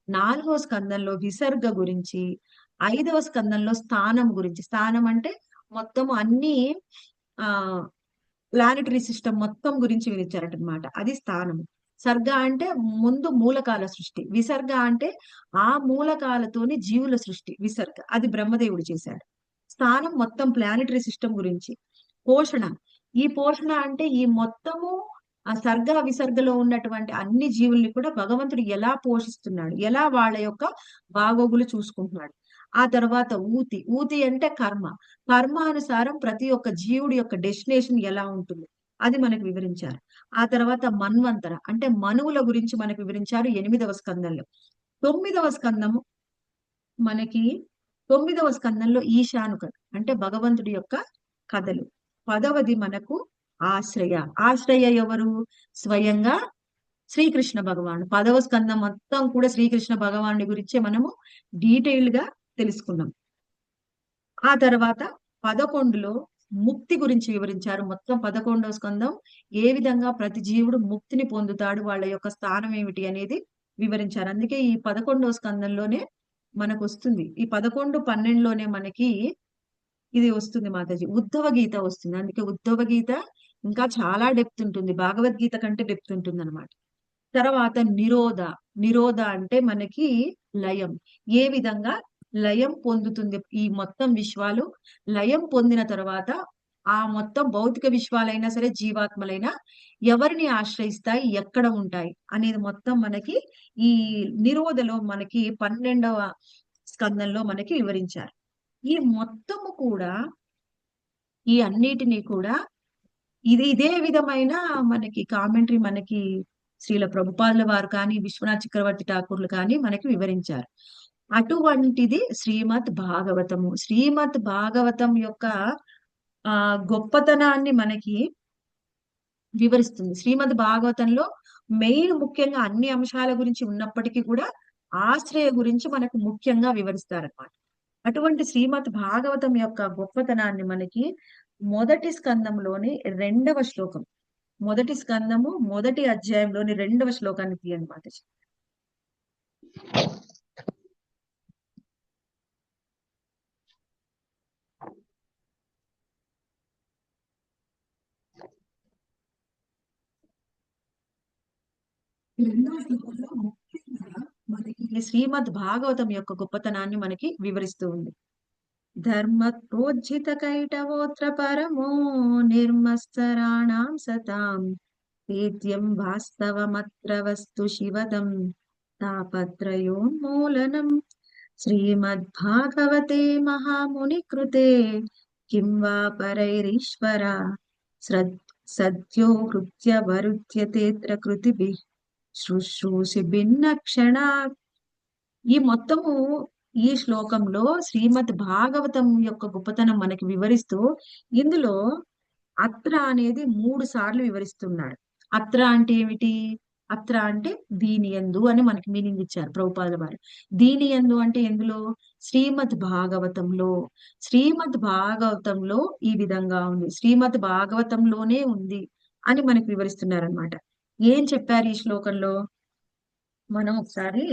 4వ స్కందంలో విసర్గ గురించి, 5వ స్కందంలో స్థానం గురించి. స్థానం అంటే మొత్తం అన్ని ఆ ప్లానెటరీ సిస్టమ్ మొత్తం గురించి వివరించారటనమాట. అది స్థానము. సర్గ అంటే ముందు మూలకాల సృష్టి. విసర్గ అంటే ఆ మూలకాలతోని జీవుల సృష్టి. విసర్గ అది బ్రహ్మదేవుడు చేశాడు. స్థానం మొత్తం ప్లానెటరీ సిస్టమ్ గురించి. పోషణ, ఈ పోషణ అంటే ఈ మొత్తము ఆ సర్గ విసర్గలో ఉన్నటువంటి అన్ని జీవుల్ని కూడా భగవంతుడు ఎలా పోషిస్తున్నాడు, ఎలా వాళ్ళ యొక్క బాగోగులు చూసుకుంటున్నాడు. ఆ తర్వాత ఊతి, ఊతి అంటే కర్మ, కర్మానుసారం ప్రతి ఒక్క జీవుడి యొక్క డెస్టినేషన్ ఎలా ఉంటుంది అది మనకు వివరించారు. ఆ తర్వాత మన్వంతర అంటే మనువుల గురించి మనకు వివరించారు 8వ స్కందంలో. 9వ స్కందము మనకి 9వ స్కందంలో ఈశానుకథ అంటే భగవంతుడి యొక్క కథలు. 10వది మనకు ఆశ్రయ. ఆశ్రయ ఎవరు? స్వయంగా శ్రీకృష్ణ భగవానుడు. 10వ స్కందం మొత్తం కూడా శ్రీకృష్ణ భగవానుడి గురించే మనము డీటెయిల్డ్ గా తెలుసుకున్నాం. ఆ తర్వాత 11లో ముక్తి గురించి వివరించారు. మొత్తం 11వ స్కందం ఏ విధంగా ప్రతి జీవుడు ముక్తిని పొందుతాడు, వాళ్ళ యొక్క స్థానం ఏమిటి అనేది వివరించారు. అందుకే ఈ 11వ స్కందంలోనే మనకు వస్తుంది. ఈ 11, 12లోనే మనకి ఇది వస్తుంది మాతాజీ, ఉద్ధవ గీత వస్తుంది. అందుకే ఉద్ధవ గీత ఇంకా చాలా డెప్త్ ఉంటుంది, భగవద్గీత కంటే డెప్త్ ఉంటుంది అనమాట. తర్వాత నిరోధ. నిరోధ అంటే మనకి లయం, ఏ విధంగా లయం పొందుతుంది ఈ మొత్తం విశ్వాలు. లయం పొందిన తర్వాత ఆ మొత్తం భౌతిక విశ్వాలైనా సరే జీవాత్మలైనా ఎవరిని ఆశ్రయిస్తాయి, ఎక్కడ ఉంటాయి అనేది మొత్తం మనకి ఈ నిరోధలో మనకి 12వ స్కందంలో మనకి వివరించారు. ఈ మొత్తము కూడా ఈ అన్నిటినీ కూడా ఇదే విధమైన మనకి కామెంటరీ మనకి శ్రీల ప్రభుపాదుల వారు కానీ విశ్వనాథ్ చక్రవర్తి ఠాకూర్లు కానీ మనకి వివరించారు. అటువంటిది శ్రీమద్ భాగవతము. శ్రీమద్ భాగవతం యొక్క గొప్పతనాన్ని మనకి వివరిస్తుంది. శ్రీమద్ భాగవతంలో మెయిన్ ముఖ్యంగా అన్ని అంశాల గురించి ఉన్నప్పటికీ కూడా ఆశ్రయ గురించి మనకు ముఖ్యంగా వివరిస్తారన్నమాట. అటువంటి శ్రీమద్ భాగవతం యొక్క గొప్పతనాన్ని మనకి మొదటి స్కందంలోని 2వ శ్లోకం, మొదటి స్కందము మొదటి అధ్యాయంలోని 2వ శ్లోకాన్ని తీయండి మాతాజీ. రెండవ శ్లోకంలో ముఖ్యంగా మనకి శ్రీమద్ భాగవతం యొక్క గొప్పతనాన్ని మనకి వివరిస్తూ ఉంది. ధర్మ ప్రోజ్జిత కైటవోత్ర పరమో నిర్మస్తరాణాం సతాం వేద్యం వాస్తవమత్ర వస్తు శివదం తాపత్రయోన్మూలనం శ్రీమద్భాగవతే మహాముని కృతే కిం వా పరైరీశ్వర సద్యో హృత్య వరుధ్యతేత్ర కృతిభి శుశ్రూషి భిన్న క్షణ. ఈ మొత్తము ఈ శ్లోకంలో శ్రీమద్ భాగవతం యొక్క గొప్పతనం మనకి వివరిస్తూ ఇందులో అత్ర అనేది 3 సార్లు వివరిస్తున్నాడు. అత్ర అంటే ఏమిటి? అత్ర అంటే దీని యందు అని మనకి మీనింగ్ ఇచ్చారు ప్రభుపాదుల వారు. దీని యందు అంటే ఎందులో? శ్రీమద్ భాగవతంలో. శ్రీమద్ భాగవతంలో ఈ విధంగా ఉంది, శ్రీమద్ భాగవతంలోనే ఉంది అని మనకి వివరిస్తున్నారనమాట. ఏం చెప్పారు ఈ శ్లోకంలో మనం ఒకసారి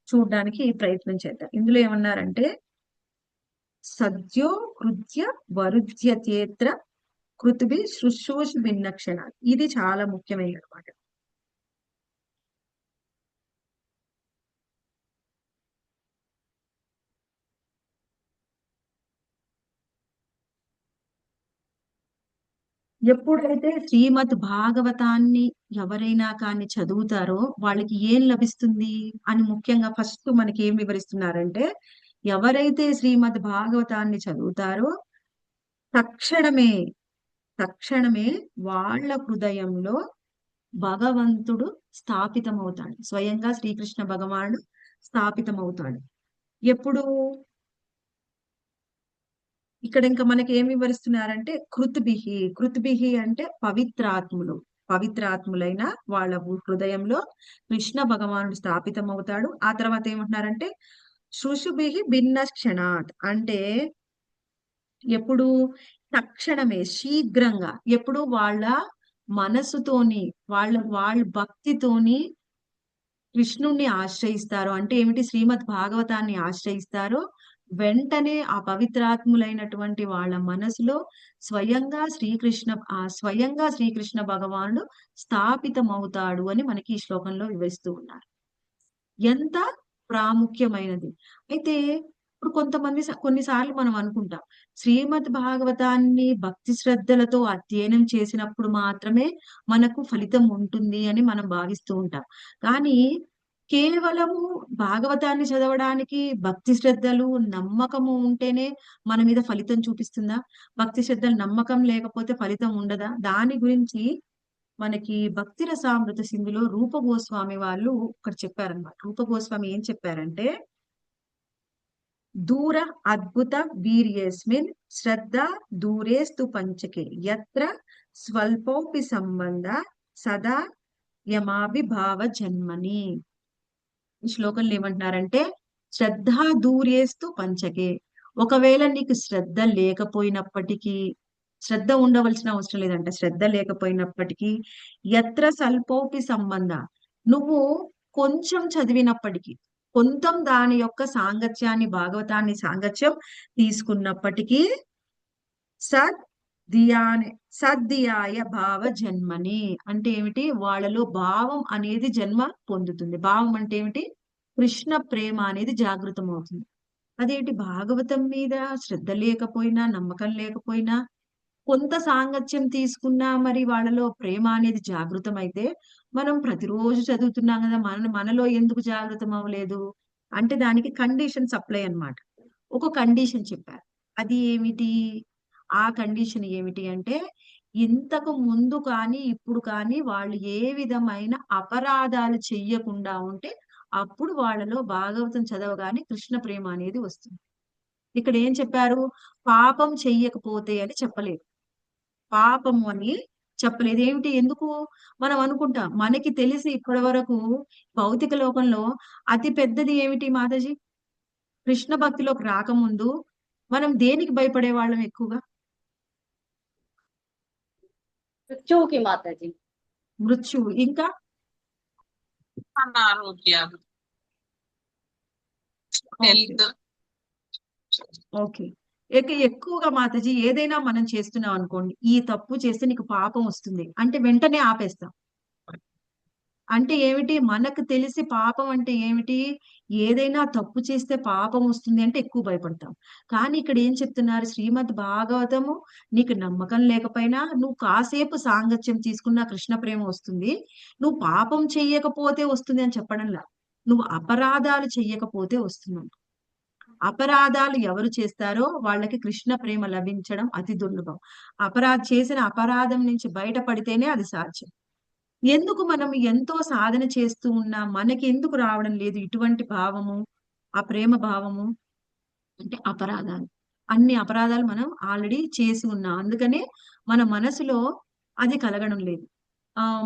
చూడడానికి ప్రయత్నం చేద్దాం. ఇందులో ఏమన్నారంటే సద్యో హృద్య వరుధ్యతేత్ర కృతిభి శుశ్రూషి భిన్న క్షణ. ఇది చాలా ముఖ్యమైనది అనమాట. ఎప్పుడైతే శ్రీమద్ భాగవతాన్ని ఎవరైనా కానీ చదువుతారో వాళ్ళకి ఏం లభిస్తుంది అని ముఖ్యంగా ఫస్ట్ మనకి ఏం వివరిస్తున్నారంటే, ఎవరైతే శ్రీమద్ భాగవతాన్ని చదువుతారో తక్షణమే తక్షణమే వాళ్ళ హృదయంలో భగవంతుడు స్థాపితమవుతాడు. స్వయంగా శ్రీకృష్ణ భగవానుడు స్థాపితమవుతాడు. ఎప్పుడు ఇక్కడ ఇంకా మనకి ఏం వివరిస్తున్నారంటే కృత్భిహి అంటే పవిత్రాత్ములైన వాళ్ళ హృదయంలో కృష్ణ భగవానుడు స్థాపితమవుతాడు. ఆ తర్వాత ఏమంటున్నారంటే శుశుభిహి భిన్న క్షణాత్ అంటే ఎప్పుడు తక్షణమే శీఘ్రంగా ఎప్పుడు వాళ్ళ మనసుతోని వాళ్ళ భక్తితోని కృష్ణుణ్ణి ఆశ్రయిస్తారో అంటే ఏమిటి శ్రీమద్ భాగవతాన్ని ఆశ్రయిస్తారో వెంటనే ఆ పవిత్రాత్ములైనటువంటి వాళ్ళ మనసులో స్వయంగా శ్రీకృష్ణ భగవానుడు స్థాపితమవుతాడు అని మనకి ఈ శ్లోకంలో వివరిస్తూ ఉన్నారు. ఎంత ప్రాముఖ్యమైనది. అయితే ఇప్పుడు కొన్నిసార్లు మనం అనుకుంటాం శ్రీమద్ భాగవతాన్ని భక్తి శ్రద్ధలతో అధ్యయనం చేసినప్పుడు మాత్రమే మనకు ఫలితం ఉంటుంది అని మనం భావిస్తూ ఉంటాం. కానీ కేవలము భాగవతాన్ని చదవడానికి భక్తి శ్రద్ధలు నమ్మకము ఉంటేనే మన మీద ఫలితం చూపిస్తుందా? భక్తి శ్రద్ధలు నమ్మకం లేకపోతే ఫలితం ఉండదా? దాని గురించి మనకి భక్తి రసామృత సింధులో రూప గోస్వామి వాళ్ళు ఒకటి చెప్పారనమాట. రూప గోస్వామి ఏం చెప్పారంటే, దూర అద్భుత వీర్యస్మిన్ శ్రద్ధ దూరేస్తు పంచకే యత్ర స్వల్పోపి సంబంధ సదా యమాభిభావ జన్మని. ఈ శ్లోకంలో ఏమంటున్నారంటే శ్రద్ధ దూరేస్తు పంచకే, ఒకవేళ నీకు శ్రద్ధ లేకపోయినప్పటికీ, శ్రద్ధ ఉండవలసిన అవసరం లేదంట, శ్రద్ధ లేకపోయినప్పటికీ యత్ర స్వల్పోపి సంబంధ, నువ్వు కొంచెం చదివినప్పటికీ కొంత దాని యొక్క సాంగత్యాన్ని భాగవతాన్ని సాంగత్యం తీసుకున్నప్పటికీ సద్దియాయ భావ జన్మని అంటే ఏమిటి? వాళ్ళలో భావం అనేది జన్మ పొందుతుంది. భావం అంటే ఏమిటి? కృష్ణ ప్రేమ అనేది జాగృతం అవుతుంది. అదేంటి? భాగవతం మీద శ్రద్ధ లేకపోయినా నమ్మకం లేకపోయినా కొంత సాంగత్యం తీసుకున్నా మరి వాళ్ళలో ప్రేమ అనేది జాగృతం అయితే, మనం ప్రతిరోజు చదువుతున్నాం కదా, మనలో ఎందుకు జాగృతం అవ్వలేదు అంటే దానికి కండిషన్స్ అప్లై అన్నమాట. ఒక కండిషన్ చెప్పారు. అది ఏమిటి? ఆ కండిషన్ ఏమిటి అంటే, ఇంతకు ముందు కానీ ఇప్పుడు కానీ వాళ్ళు ఏ విధమైన అపరాధాలు చెయ్యకుండా ఉంటే అప్పుడు వాళ్ళలో భాగవతం చదవగానే కృష్ణ ప్రేమ అనేది వస్తుంది. ఇక్కడ ఏం చెప్పారు? పాపం చెయ్యకపోతే అని చెప్పలేదు, పాపము అని చెప్పలేదు. ఏమిటి? ఎందుకు? మనం అనుకుంటాం మనకి తెలిసి ఇప్పటి వరకు భౌతిక లోకంలో అతి పెద్దది ఏమిటి మాతాజీ? కృష్ణ భక్తిలోకి రాకముందు మనం దేనికి భయపడే వాళ్ళం ఎక్కువగా? మృత్యువుకి మాతాజీ. మృత్యువు. ఇంకా అనారోగ్యాలు, హెల్త్. ఓకే. ఎక్కువగా మాతాజీ ఏదైనా మనం చేస్తున్నాం అనుకోండి, ఈ తప్పు చేస్తే నీకు పాపం వస్తుంది అంటే వెంటనే ఆపేస్తాం. అంటే ఏమిటి? మనకు తెలిసి పాపం అంటే ఏమిటి? ఏదైనా తప్పు చేస్తే పాపం వస్తుంది అంటే ఎక్కువ భయపడతాం. కానీ ఇక్కడ ఏం చెప్తున్నారు? శ్రీమద్ భాగవతము నీకు నమ్మకం లేకపోయినా నువ్వు కాసేపు సాంగత్యం తీసుకున్న కృష్ణ ప్రేమ వస్తుంది. నువ్వు పాపం చెయ్యకపోతే వస్తుంది అని చెప్పడంలా, నువ్వు అపరాధాలు చెయ్యకపోతే వస్తుందంట. అపరాధాలు ఎవరు చేస్తారో వాళ్ళకి కృష్ణ ప్రేమ లభించడం అతి దుర్లభం. చేసిన అపరాధం నుంచి బయటపడితేనే అది సాధ్యం. ఎందుకు మనం ఎంతో సాధన చేస్తూ ఉన్నా మనకి ఎందుకు రావడం లేదు ఇటువంటి భావము, ఆ ప్రేమ భావము? అంటే అపరాధాలు, అన్ని అపరాధాలు మనం ఆల్రెడీ చేసి ఉన్నాం, అందుకనే మన మనసులో అది కలగడం లేదు.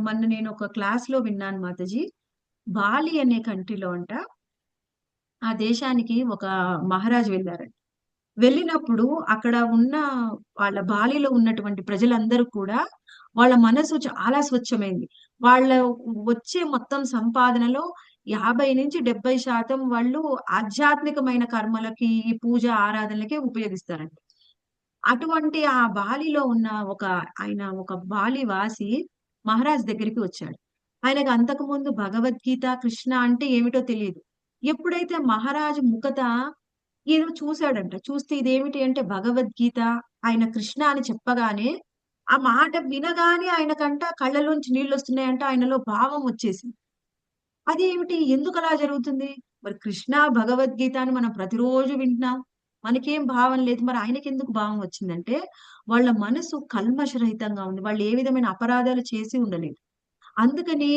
మొన్న నేను ఒక క్లాస్ లో విన్నాను మాతాజీ, బాలి అనే కంట్రీలో అంట, ఆ దేశానికి ఒక మహారాజు వెళ్ళారంట. వెళ్ళినప్పుడు అక్కడ ఉన్న వాళ్ళ బాలిలో ఉన్నటువంటి ప్రజలందరూ కూడా వాళ్ళ మనసు చాలా స్వచ్ఛమైంది. వాళ్ళ వచ్చే మొత్తం సంపాదనలో 50-70% వాళ్ళు ఆధ్యాత్మికమైన కర్మలకి, ఈ పూజ ఆరాధనలకే ఉపయోగిస్తారంట. అటువంటి ఆ బాలిలో ఉన్న ఒక బాలి వాసి మహారాజ్ దగ్గరికి వచ్చాడు. ఆయనకు అంతకు ముందు భగవద్గీత, కృష్ణ అంటే ఏమిటో తెలియదు. ఎప్పుడైతే మహారాజు ముఖత ఏదో చూశాడంట, చూస్తే ఇదేమిటి అంటే భగవద్గీత, ఆయన కృష్ణ అని చెప్పగానే ఆ మాట వినగానే ఆయనకంట కళ్ళలోంచి నీళ్ళు వస్తున్నాయంట, ఆయనలో భావం వచ్చేసింది. అదేమిటి, ఎందుకు అలా జరుగుతుంది? మరి కృష్ణ భగవద్గీత అని మనం ప్రతిరోజు వింటున్నాం, మనకేం భావం లేదు. మరి ఆయనకి ఎందుకు భావం వచ్చిందంటే వాళ్ళ మనసు కల్మషరహితంగా ఉంది, వాళ్ళు ఏ విధమైన అపరాధాలు చేసి ఉండలేదు. అందుకని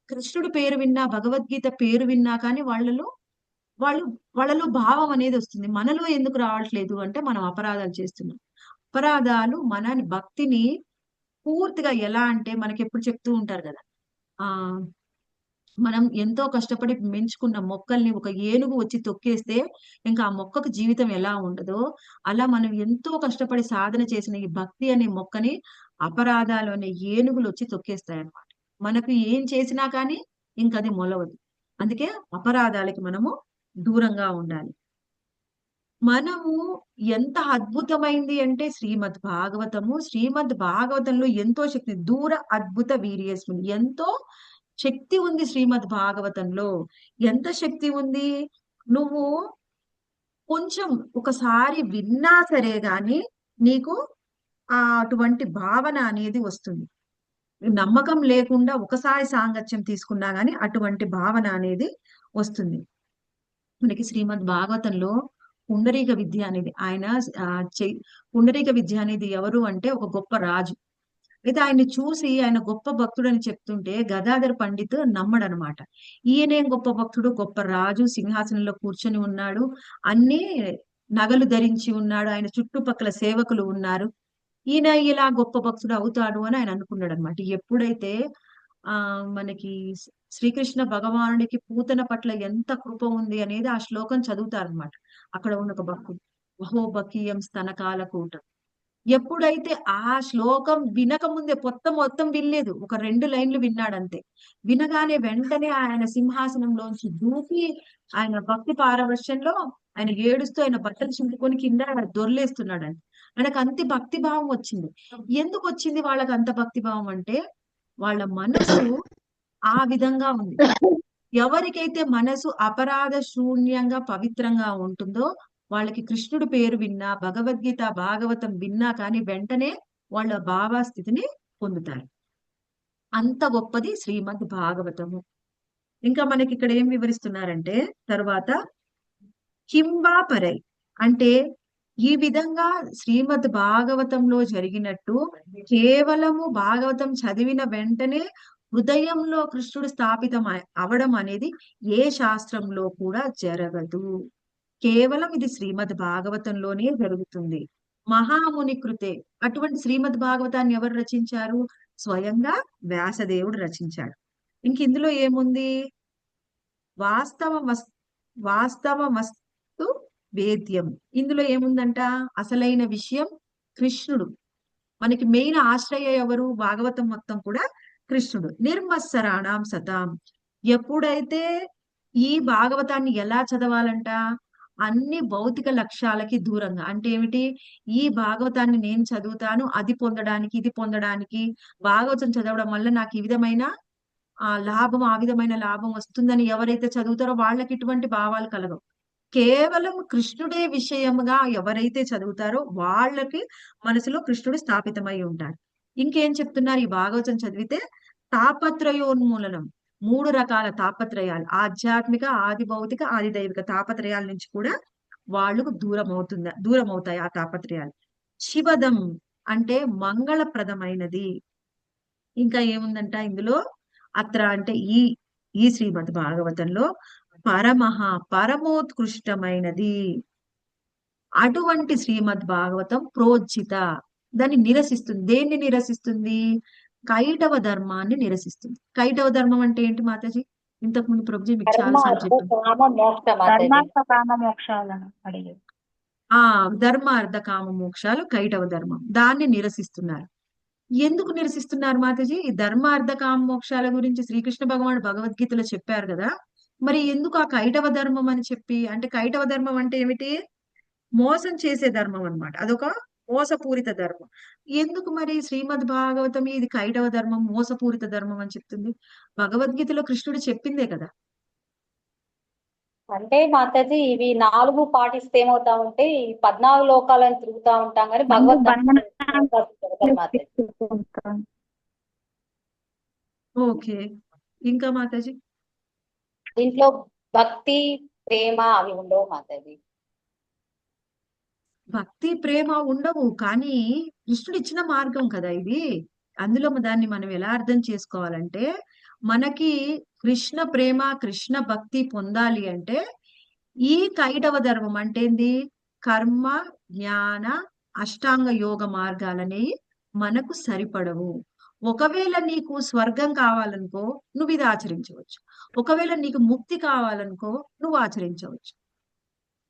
కృష్ణుడి పేరు విన్నా, భగవద్గీత పేరు విన్నా కానీ వాళ్ళలో భావం అనేది వస్తుంది. మనలో ఎందుకు రావట్లేదు అంటే మనం అపరాధాలు చేస్తున్నాం. అపరాధాలు మన భక్తిని పూర్తిగా ఎలా అంటే మనకి ఎప్పుడు చెప్తూ ఉంటారు కదా, ఆ మనం ఎంతో కష్టపడి పెంచుకున్న మొక్కల్ని ఒక ఏనుగు వచ్చి తొక్కేస్తే ఇంకా ఆ మొక్కకు జీవితం ఎలా ఉండదో, అలా మనం ఎంతో కష్టపడి సాధన చేసిన ఈ భక్తి అనే మొక్కని అపరాధాలు అనే ఏనుగులు వచ్చి తొక్కేస్తాయన్నమాట. మనకు ఏం చేసినా కానీ ఇంకది మొలవదు. అందుకే అపరాధాలకి మనము దూరంగా ఉండాలి. మనము ఎంత అద్భుతమైంది అంటే శ్రీమద్ భాగవతంలో ఎంతో శక్తి, దూర అద్భుత వీర్యస్మిన్, ఎంతో శక్తి ఉంది శ్రీమద్ భాగవతంలో. ఎంత శక్తి ఉంది, నువ్వు కొంచెం ఒకసారి విన్నా సరే గాని నీకు అటువంటి భావన అనేది వస్తుంది. నమ్మకం లేకుండా ఒకసారి సాంగత్యం తీసుకున్నా గాని అటువంటి భావన అనేది వస్తుంది. మనకి శ్రీమద్ భాగవతంలో పుండరీక విద్య అనేది పుండరీక విద్య అనేది ఎవరు అంటే ఒక గొప్ప రాజు. అయితే ఆయన్ని చూసి ఆయన గొప్ప భక్తుడు అని చెప్తుంటే గదాధర్ పండిత్ నమ్మడనమాట. ఈయనేం గొప్ప భక్తుడు, గొప్ప రాజు, సింహాసనంలో కూర్చొని ఉన్నాడు, అన్ని నగలు ధరించి ఉన్నాడు, ఆయన చుట్టుపక్కల సేవకులు ఉన్నారు, ఈయన ఇలా గొప్ప భక్తుడు అవుతాడు అని ఆయన అనుకున్నాడు అనమాట. ఎప్పుడైతే మనకి శ్రీకృష్ణ భగవానుడికి పూతన పట్ల ఎంత కృప ఉంది అనేది ఆ శ్లోకం చదువుతారనమాట. అక్కడ ఉన్న ఒక భక్తుడు, అహోబకీయం స్తనకాలకూటం. ఎప్పుడైతే ఆ శ్లోకం వినక ముందే మొత్తం వినలేదు, ఒక 2 లైన్లు విన్నాడంతే. వినగానే వెంటనే ఆయన సింహాసనంలోంచి దూకి ఆయన భక్తి పారవశ్యంలో ఆయన ఏడుస్తూ ఆయన బట్టలు చింపుకొని కింద దొర్లేస్తున్నాడండి. ఆయనకు అంత భక్తి భావం వచ్చింది. ఎందుకు వచ్చింది వాళ్ళకి అంత భక్తి భావం అంటే వాళ్ళ మనసు ఆ విధంగా ఉంది. ఎవరికైతే మనసు అపరాధ శూన్యంగా పవిత్రంగా ఉంటుందో వాళ్ళకి కృష్ణుడి పేరు విన్నా, భగవద్గీత భాగవతం విన్నా కానీ వెంటనే వాళ్ళ భావస్థితిని పొందుతారు. అంత గొప్పది శ్రీమద్ భాగవతము. ఇంకా మనకి ఇక్కడ ఏం వివరిస్తున్నారంటే తర్వాత కింబా పరై అంటే ఈ విధంగా శ్రీమద్ భాగవతంలో జరిగినట్టు కేవలము భాగవతం చదివిన వెంటనే హృదయంలో కృష్ణుడు స్థాపితం అవడం అనేది ఏ శాస్త్రంలో కూడా జరగదు. కేవలం ఇది శ్రీమద్ భాగవతంలోనే జరుగుతుంది. మహాముని కృతే, అటువంటి శ్రీమద్ భాగవతాన్ని ఎవరు రచించారు? స్వయంగా వ్యాసదేవుడు రచించాడు. ఇంక ఇందులో ఏముంది? వాస్తవమస్తు వేద్యం. ఇందులో ఏముందంట? అసలైన విషయం కృష్ణుడు. మనకి మెయిన్ ఆశ్రయ ఎవరు? భాగవతం మొత్తం కూడా కృష్ణుడు. నిర్మత్సరాణం సతాం. ఎప్పుడైతే ఈ భాగవతాన్ని ఎలా చదవాలంట? అన్ని భౌతిక లక్ష్యాలకి దూరంగా. అంటే ఏమిటి? ఈ భాగవతాన్ని నేను చదువుతాను అది పొందడానికి ఇది పొందడానికి, భాగవతం చదవడం వల్ల నాకు ఈ విధమైన లాభం ఆ విధమైన లాభం వస్తుందని ఎవరైతే చదువుతారో వాళ్ళకి ఇటువంటి భావాలు కలగవు. కేవలం కృష్ణుడే విషయముగా ఎవరైతే చదువుతారో వాళ్ళకి మనసులో కృష్ణుడు స్థాపితమై ఉంటాడు. ఇంకేం చెప్తున్నారు? ఈ భాగవతం చదివితే తాపత్రయోన్మూలనం, 3 రకాల తాపత్రయాలు, ఆధ్యాత్మిక, ఆది భౌతిక, ఆది దైవిక తాపత్రయాల నుంచి కూడా వాళ్ళకు దూరం అవుతాయి ఆ తాపత్రయాలు. శివదం అంటే మంగళప్రదమైనది. ఇంకా ఏముందంట ఇందులో? అత్ర అంటే ఈ శ్రీమద్ భాగవతంలో పరమోత్కృష్టమైనది. అటువంటి శ్రీమద్ భాగవతం ప్రోజ్జిత, దాన్ని నిరసిస్తుంది. దేన్ని నిరసిస్తుంది? కైటవ ధర్మాన్ని నిరసిస్తుంది. కైటవ ధర్మం అంటే ఏంటి మాతాజీ? ఇంతకు ముందు ప్రభుజీ మీకు చాలాసార్లు చెప్పాను. ధర్మ అర్థ కామ మోక్షాలు కైటవ ధర్మం, దాన్ని నిరసిస్తున్నారు. ఎందుకు నిరసిస్తున్నారు మాతాజీ? ఈ ధర్మ అర్థ కామ మోక్షాల గురించి శ్రీకృష్ణ భగవానుడు భగవద్గీతలో చెప్పారు కదా, మరి ఎందుకు ఆ కైటవ ధర్మం అని చెప్పి? అంటే కైటవ ధర్మం అంటే ఏమిటి? మోసం చేసే ధర్మం అన్నమాట. అదొక మోసపూరిత ధర్మం. ఎందుకు మరి శ్రీమద్ భాగవతం ఇది కైటవ ధర్మం, మోసపూరిత ధర్మం అని చెప్తుంది? భగవద్గీతలో కృష్ణుడు చెప్పిందే కదా. అంటే మాతాజీ ఇవి 4 పాటిస్తే ఏమవుతా ఉంటే ఈ 14 లోకాలను తిరుగుతా ఉంటాం కానీ భగవద్గీత ఒకటి మాతాజీ. ఓకే, ఇంకా మాతాజీ దీంట్లో భక్తి ప్రేమ అవి ఉండవు మాతాజీ. భక్తి ప్రేమ ఉండవు, కానీ కృష్ణుడు ఇచ్చిన మార్గం కదా ఇది. అందులో దాన్ని మనం ఎలా అర్థం చేసుకోవాలంటే, మనకి కృష్ణ ప్రేమ కృష్ణ భక్తి పొందాలి అంటే ఈ కైటవ ధర్మం అంటే ఏంది, కర్మ జ్ఞాన అష్టాంగ యోగ మార్గాలనేవి మనకు సరిపడవు. ఒకవేళ నీకు స్వర్గం కావాలనుకో నువ్వు ఇది ఆచరించవచ్చు, ఒకవేళ నీకు ముక్తి కావాలనుకో నువ్వు ఆచరించవచ్చు,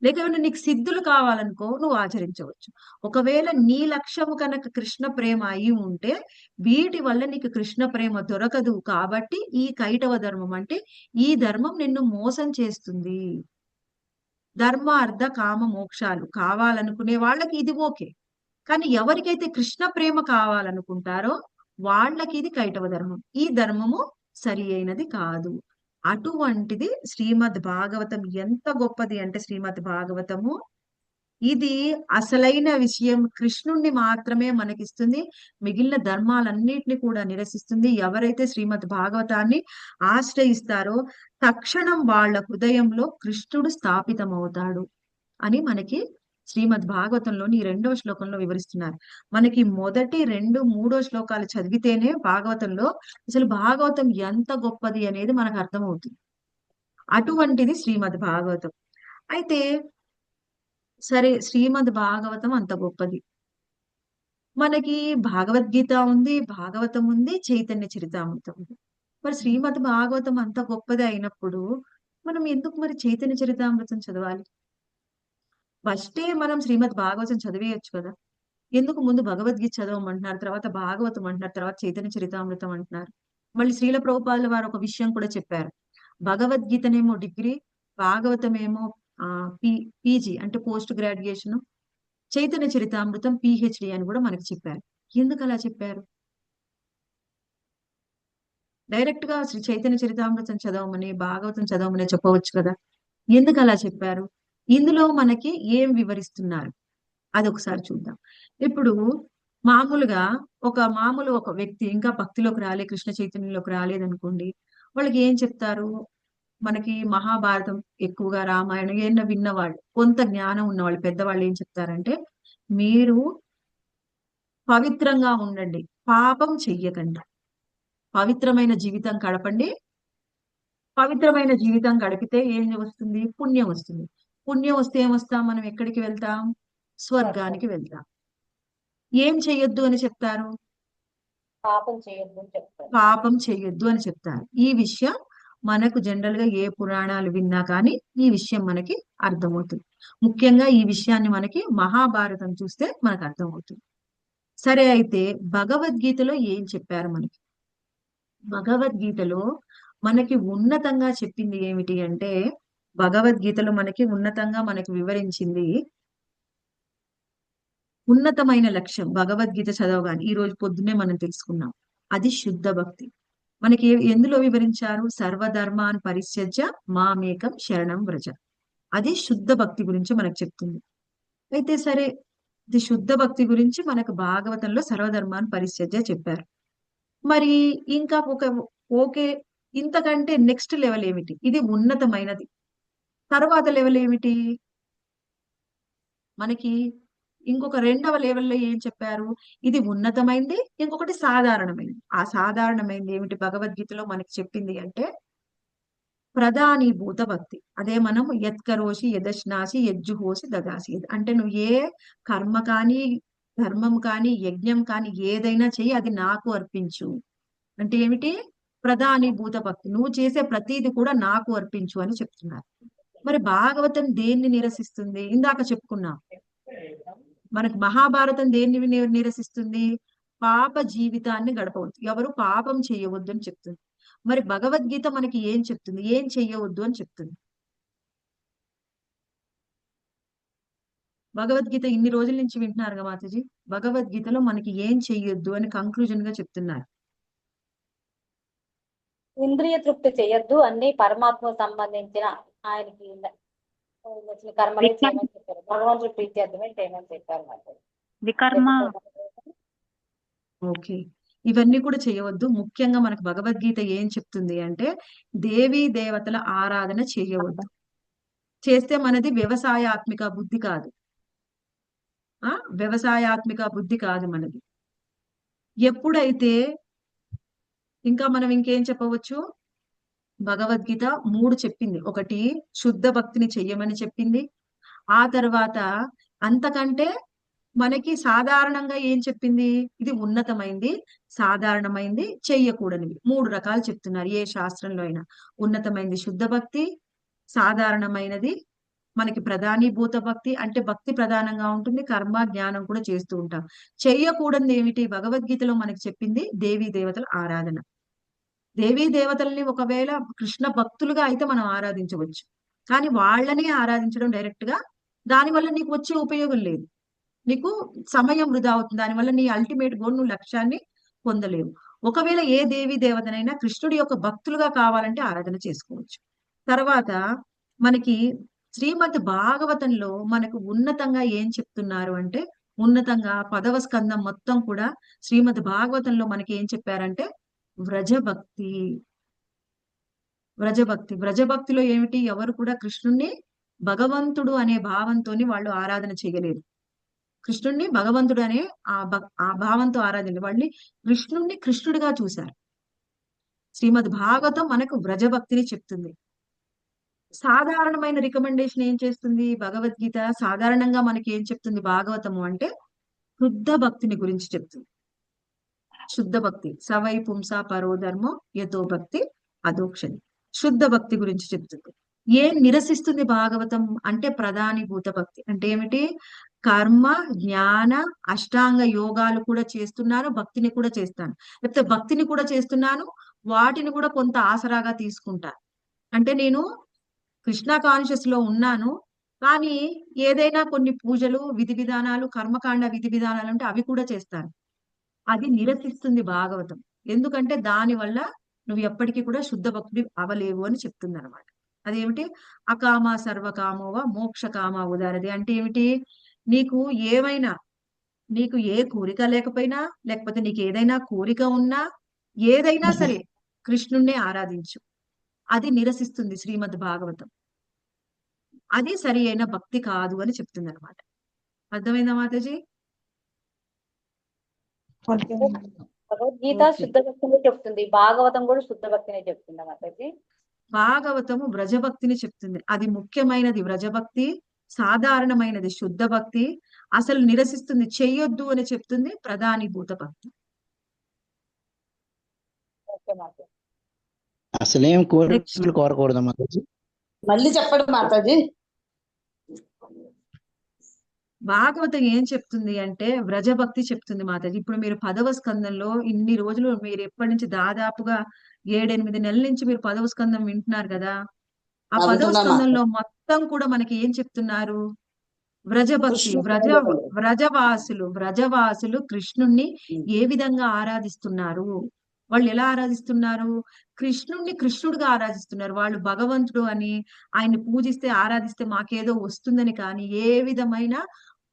లేకపోతే నీకు సిద్ధులు కావాలనుకో నువ్వు ఆచరించవచ్చు. ఒకవేళ నీ లక్ష్యము కనుక కృష్ణ ప్రేమ అయి ఉంటే వీటి వల్ల నీకు కృష్ణ ప్రేమ దొరకదు. కాబట్టి ఈ కైటవ ధర్మం అంటే ఈ ధర్మం నిన్ను మోసం చేస్తుంది. ధర్మ అర్థ కామ మోక్షాలు కావాలనుకునే వాళ్ళకి ఇది ఓకే, కానీ ఎవరికైతే కృష్ణ ప్రేమ కావాలనుకుంటారో వాళ్ళకి ఇది కైటవ ధర్మం. ఈ ధర్మము సరి అయినది కాదు. అటువంటిది శ్రీమద్ భాగవతం ఎంత గొప్పది అంటే, శ్రీమద్ భాగవతము ఇది అసలైన విషయం కృష్ణుణ్ణి మాత్రమే మనకిస్తుంది, మిగిలిన ధర్మాలన్నిటిని కూడా నిరసిస్తుంది. ఎవరైతే శ్రీమద్ భాగవతాన్ని ఆశ్రయిస్తారో తక్షణం వాళ్ళ హృదయంలో కృష్ణుడు స్థాపితమవుతాడు అని మనకి శ్రీమద్ భాగవతంలోని ఈ 2వ శ్లోకంలో వివరిస్తున్నారు. మనకి మొదటి 2, 3 శ్లోకాలు చదివితేనే భాగవతంలో అసలు భాగవతం ఎంత గొప్పది అనేది మనకు అర్థమవుతుంది. అటువంటిది శ్రీమద్ భాగవతం. అయితే సరే, శ్రీమద్ భాగవతం అంత గొప్పది, మనకి భగవద్గీత ఉంది, భాగవతం ఉంది, చైతన్య చరితామృతం ఉంది. మరి శ్రీమద్ భాగవతం అంత గొప్పది అయినప్పుడు మనం ఎందుకు మరి చైతన్య చరితామృతం చదవాలి? ఫస్టే మనం శ్రీమద్ భాగవతం చదివేయచ్చు కదా. ఎందుకు ముందు భగవద్గీత చదవమంటున్నారు, తర్వాత భాగవతం అంటున్నారు, తర్వాత చైతన్య చరితామృతం అంటున్నారు? మళ్ళీ శ్రీల ప్రభుపాదుల వారు ఒక విషయం కూడా చెప్పారు, భగవద్గీతనేమో డిగ్రీ, భాగవతమేమో పీజీ అంటే పోస్ట్ గ్రాడ్యుయేషన్, చైతన్య చరితామృతం పిహెచ్డి అని కూడా మనకి చెప్పారు. ఎందుకు అలా చెప్పారు? డైరెక్ట్ గా శ్రీ చైతన్య చరితామృతం చదవమని భాగవతం చదవమని చెప్పవచ్చు కదా. ఎందుకు అలా చెప్పారు? ఇందులో మనకి ఏం వివరిస్తున్నారు అది ఒకసారి చూద్దాం. ఇప్పుడు మామూలుగా ఒక వ్యక్తి ఇంకా భక్తిలోకి కృష్ణ చైతన్యంలోకి రాలేదనుకోండి, వాళ్ళకి ఏం చెప్తారు? మనకి మహాభారతం ఎక్కువగా రామాయణం ఏమన్నా విన్నవాళ్ళు, కొంత జ్ఞానం ఉన్నవాళ్ళు పెద్దవాళ్ళు ఏం చెప్తారంటే, మీరు పవిత్రంగా ఉండండి, పాపం చెయ్యకండి, పవిత్రమైన జీవితం గడపండి. పవిత్రమైన జీవితం గడిపితే ఏం వస్తుంది? పుణ్యం వస్తుంది. పుణ్యం వస్తే ఏమొస్తాం? మనం ఎక్కడికి వెళ్తాం? స్వర్గానికి వెళ్తాం. ఏం చెయ్యొద్దు అని చెప్తారు? పాపం చేయొద్దు అని చెప్తారు. పాపం చెయ్యొద్దు అని చెప్తారు. ఈ విషయం మనకు జనరల్ గా ఏ పురాణాలు విన్నా కానీ ఈ విషయం మనకి అర్థమవుతుంది. ముఖ్యంగా ఈ విషయాన్ని మనకి మహాభారతం చూస్తే మనకు అర్థమవుతుంది. సరే, అయితే భగవద్గీతలో ఏం చెప్పారు మనకి? భగవద్గీతలో మనకి ఉన్నతంగా చెప్పింది ఏమిటి అంటే, భగవద్గీతలో మనకి ఉన్నతంగా మనకి వివరించింది ఉన్నతమైన లక్ష్యం. భగవద్గీత చదవగానే ఈ రోజు పొద్దున్నే మనం తెలుసుకున్నాం, అది శుద్ధ భక్తి. మనకి ఎందులో వివరించారు? సర్వధర్మాన్ పరిత్యజ్య మామేకం శరణం వ్రజ. అది శుద్ధ భక్తి గురించి మనకు చెప్తుంది. అయితే సరే, ఇది శుద్ధ భక్తి గురించి మనకు భాగవతంలో సర్వధర్మాన్ పరిత్యజ్య చెప్పారు. మరి ఇంకా ఓకే, ఇంతకంటే నెక్స్ట్ లెవెల్ ఏమిటి? ఇది ఉన్నతమైనది. తర్వాత లెవెల్ ఏమిటి? మనకి ఇంకొక 2వ లెవెల్లో ఏం చెప్పారు? ఇది ఉన్నతమైంది, ఇంకొకటి సాధారణమైంది. ఆ సాధారణమైంది ఏమిటి భగవద్గీతలో మనకి చెప్పింది అంటే, ప్రధానీభూత భక్తి. అదే మనం యత్కరోషి యదశ్నాసి యజ్జుహోసి దదాసి, అంటే నువ్వు ఏ కర్మ కానీ ధర్మం కానీ యజ్ఞం కానీ ఏదైనా చెయ్యి, అది నాకు అర్పించు. అంటే ఏమిటి? ప్రధానీభూత భక్తి. నువ్వు చేసే ప్రతిది కూడా నాకు అర్పించు అని చెప్తున్నారు. మరి భాగవతం దేన్ని నిరసిస్తుంది? ఇందాక చెప్పుకున్నాం, మనకు మహాభారతం దేన్ని నిరసిస్తుంది? పాప జీవితాన్ని గడపవద్దు, ఎవరు పాపం చేయవద్దు అని చెప్తుంది. మరి భగవద్గీత మనకి ఏం చెప్తుంది? ఏం చెయ్యవద్దు అని చెప్తుంది. భగవద్గీత ఇన్ని రోజుల నుంచి వింటున్నారు కదా మాతాజీ, భగవద్గీతలో మనకి ఏం చెయ్యొద్దు అని కంక్లూజన్ గా చెప్తున్నారు. ఇంద్రియ తృప్తి చేయొద్దు, అన్ని పరమాత్మ సంబంధించిన ఆయనకి వచ్చిన కర్మలే చేయమని చెప్పారు. భగవంతుడి ప్రీత్యర్థమే చేయమని చెప్పారు. వికర్మ ఓకే, ఇవన్నీ కూడా చేయవద్దు. ముఖ్యంగా మనకు భగవద్గీత ఏం చెప్తుంది అంటే దేవీ దేవతల ఆరాధన చేయవద్దు. చేస్తే మనది వ్యవసాయాత్మిక బుద్ధి కాదు. వ్యవసాయాత్మిక బుద్ధి కాదు మనది. ఎప్పుడైతే ఇంకా మనం ఇంకేం చెప్పవచ్చు, భగవద్గీత 3 చెప్పింది. ఒకటి శుద్ధ భక్తిని చెయ్యమని చెప్పింది. ఆ తర్వాత అంతకంటే మనకి సాధారణంగా ఏం చెప్పింది, ఇది ఉన్నతమైంది, సాధారణమైంది, చెయ్యకూడనివి 3 రకాలు చెప్తున్నారు ఏ శాస్త్రంలో అయినా. ఉన్నతమైంది శుద్ధ భక్తి, సాధారణమైనది మనకి ప్రధానీభూత భక్తి, అంటే భక్తి ప్రధానంగా ఉంటుంది, కర్మ జ్ఞానం కూడా చేస్తూ ఉంటాం. చెయ్యకూడనిది ఏమిటి, భగవద్గీతలో మనకి చెప్పింది దేవీ దేవతల ఆరాధన. దేవీ దేవతల్ని ఒకవేళ కృష్ణ భక్తులుగా అయితే మనం ఆరాధించవచ్చు, కానీ వాళ్ళని ఆరాధించడం డైరెక్ట్ గా, దానివల్ల నీకు వచ్చే ఉపయోగం లేదు. నీకు సమయం వృధా అవుతుంది. దానివల్ల నీ అల్టిమేట్ గోల్, నువ్వు లక్ష్యాన్ని పొందలేవు. ఒకవేళ ఏ దేవీ దేవతనైనా కృష్ణుడి యొక్క భక్తులుగా కావాలంటే ఆరాధన చేసుకోవచ్చు. తర్వాత మనకి శ్రీమద్ భాగవతంలో మనకు ఉన్నతంగా ఏం చెప్తున్నారు అంటే, ఉన్నతంగా 10వ స్కందం మొత్తం కూడా శ్రీమద్ భాగవతంలో మనకి ఏం చెప్పారంటే వ్రజభక్తి. వ్రజభక్తిలో ఏమిటి, ఎవరు కూడా కృష్ణుణ్ణి భగవంతుడు అనే భావంతోని వాళ్ళు ఆరాధన చేయలేదు. కృష్ణుణ్ణి భగవంతుడు అనే ఆ భావంతో ఆరాధన, వాళ్ళని కృష్ణుణ్ణి కృష్ణుడిగా చూశారు. శ్రీమద్ భాగవతం మనకు వ్రజభక్తిని చెప్తుంది. సాధారణమైన రికమెండేషన్ ఏం చేస్తుంది భగవద్గీత, సాధారణంగా మనకి ఏం చెప్తుంది భాగవతము అంటే శుద్ధ భక్తిని గురించి చెప్తుంది. శుద్ధ భక్తి, సవై పుంస పరోధర్మో యతో భక్తి అదోక్షని, శుద్ధ భక్తి గురించి చెప్తుంది. ఏం నిరసిస్తుంది భాగవతం అంటే ప్రధానీభూత భక్తి. అంటే ఏమిటి, కర్మ జ్ఞాన అష్టాంగ యోగాలు కూడా చేస్తున్నాను, భక్తిని కూడా చేస్తాను, లేకపోతే భక్తిని కూడా చేస్తున్నాను, వాటిని కూడా కొంత ఆసరాగా తీసుకుంటాను. అంటే నేను కృష్ణ కాన్షియస్ లో ఉన్నాను, కానీ ఏదైనా కొన్ని పూజలు విధి విధానాలు, కర్మకాండ విధి విధానాలు అంటే అవి కూడా చేస్తాను. అది నిరసిస్తుంది భాగవతం. ఎందుకంటే దాని వల్ల నువ్వు ఎప్పటికీ కూడా శుద్ధ భక్తుడి అవలేవు అని చెప్తుంది అనమాట. అదేమిటి, అకామ సర్వకామోవ మోక్షకామ ఉదారది. అంటే ఏమిటి, నీకు ఏమైనా, నీకు ఏ కోరిక లేకపోయినా, లేకపోతే నీకు ఏదైనా కోరిక ఉన్నా, ఏదైనా సరే కృష్ణుణ్ణే ఆరాధించు. అది నిరసిస్తుంది శ్రీమద్ భాగవతం. అది సరి అయిన భక్తి కాదు అని చెప్తుంది అనమాట. అర్థమైందా మాతాజీ? భగవద్గీత ఓకే. శుద్ధ భక్తిని చెప్తుంది, భాగవతం కూడా శుద్ధ భక్తిని చెప్తుంది మాతాజీ. భాగవతము వ్రజభక్తిని చెప్తుంది. అది ముఖ్యమైనది వ్రజభక్తి, సాధారణమైనది శుద్ధ భక్తి, అసలు నిరసిస్తుంది చెయ్యొద్దు అని చెప్తుంది ప్రధానీభూత భక్తి. ఓకే మాతాజీ. అసలేం కోరికలు కోరకూడదు మాతాజీ. మళ్ళీ చెప్పండి మాతాజీ. భాగవతం ఏం చెప్తుంది అంటే వ్రజభక్తి చెప్తుంది మాతాజీ. ఇప్పుడు మీరు 10వ స్కందంలో ఇన్ని రోజులు, మీరు ఎప్పటి నుంచి దాదాపుగా 7-8 నెలల నుంచి మీరు 10వ స్కందం వింటున్నారు కదా. ఆ 10వ వింటున్నా స్కందంలో మొత్తం కూడా మనకి ఏం చెప్తున్నారు, వ్రజభక్తి, వ్రజవాసులు కృష్ణుణ్ణి ఏ విధంగా ఆరాధిస్తున్నారు, వాళ్ళు ఎలా ఆరాధిస్తున్నారు, కృష్ణుణ్ణి కృష్ణుడిగా ఆరాధిస్తున్నారు. వాళ్ళు భగవంతుడు అని, ఆయన్ని పూజిస్తే ఆరాధిస్తే మాకేదో వస్తుందని కానీ ఏ విధమైన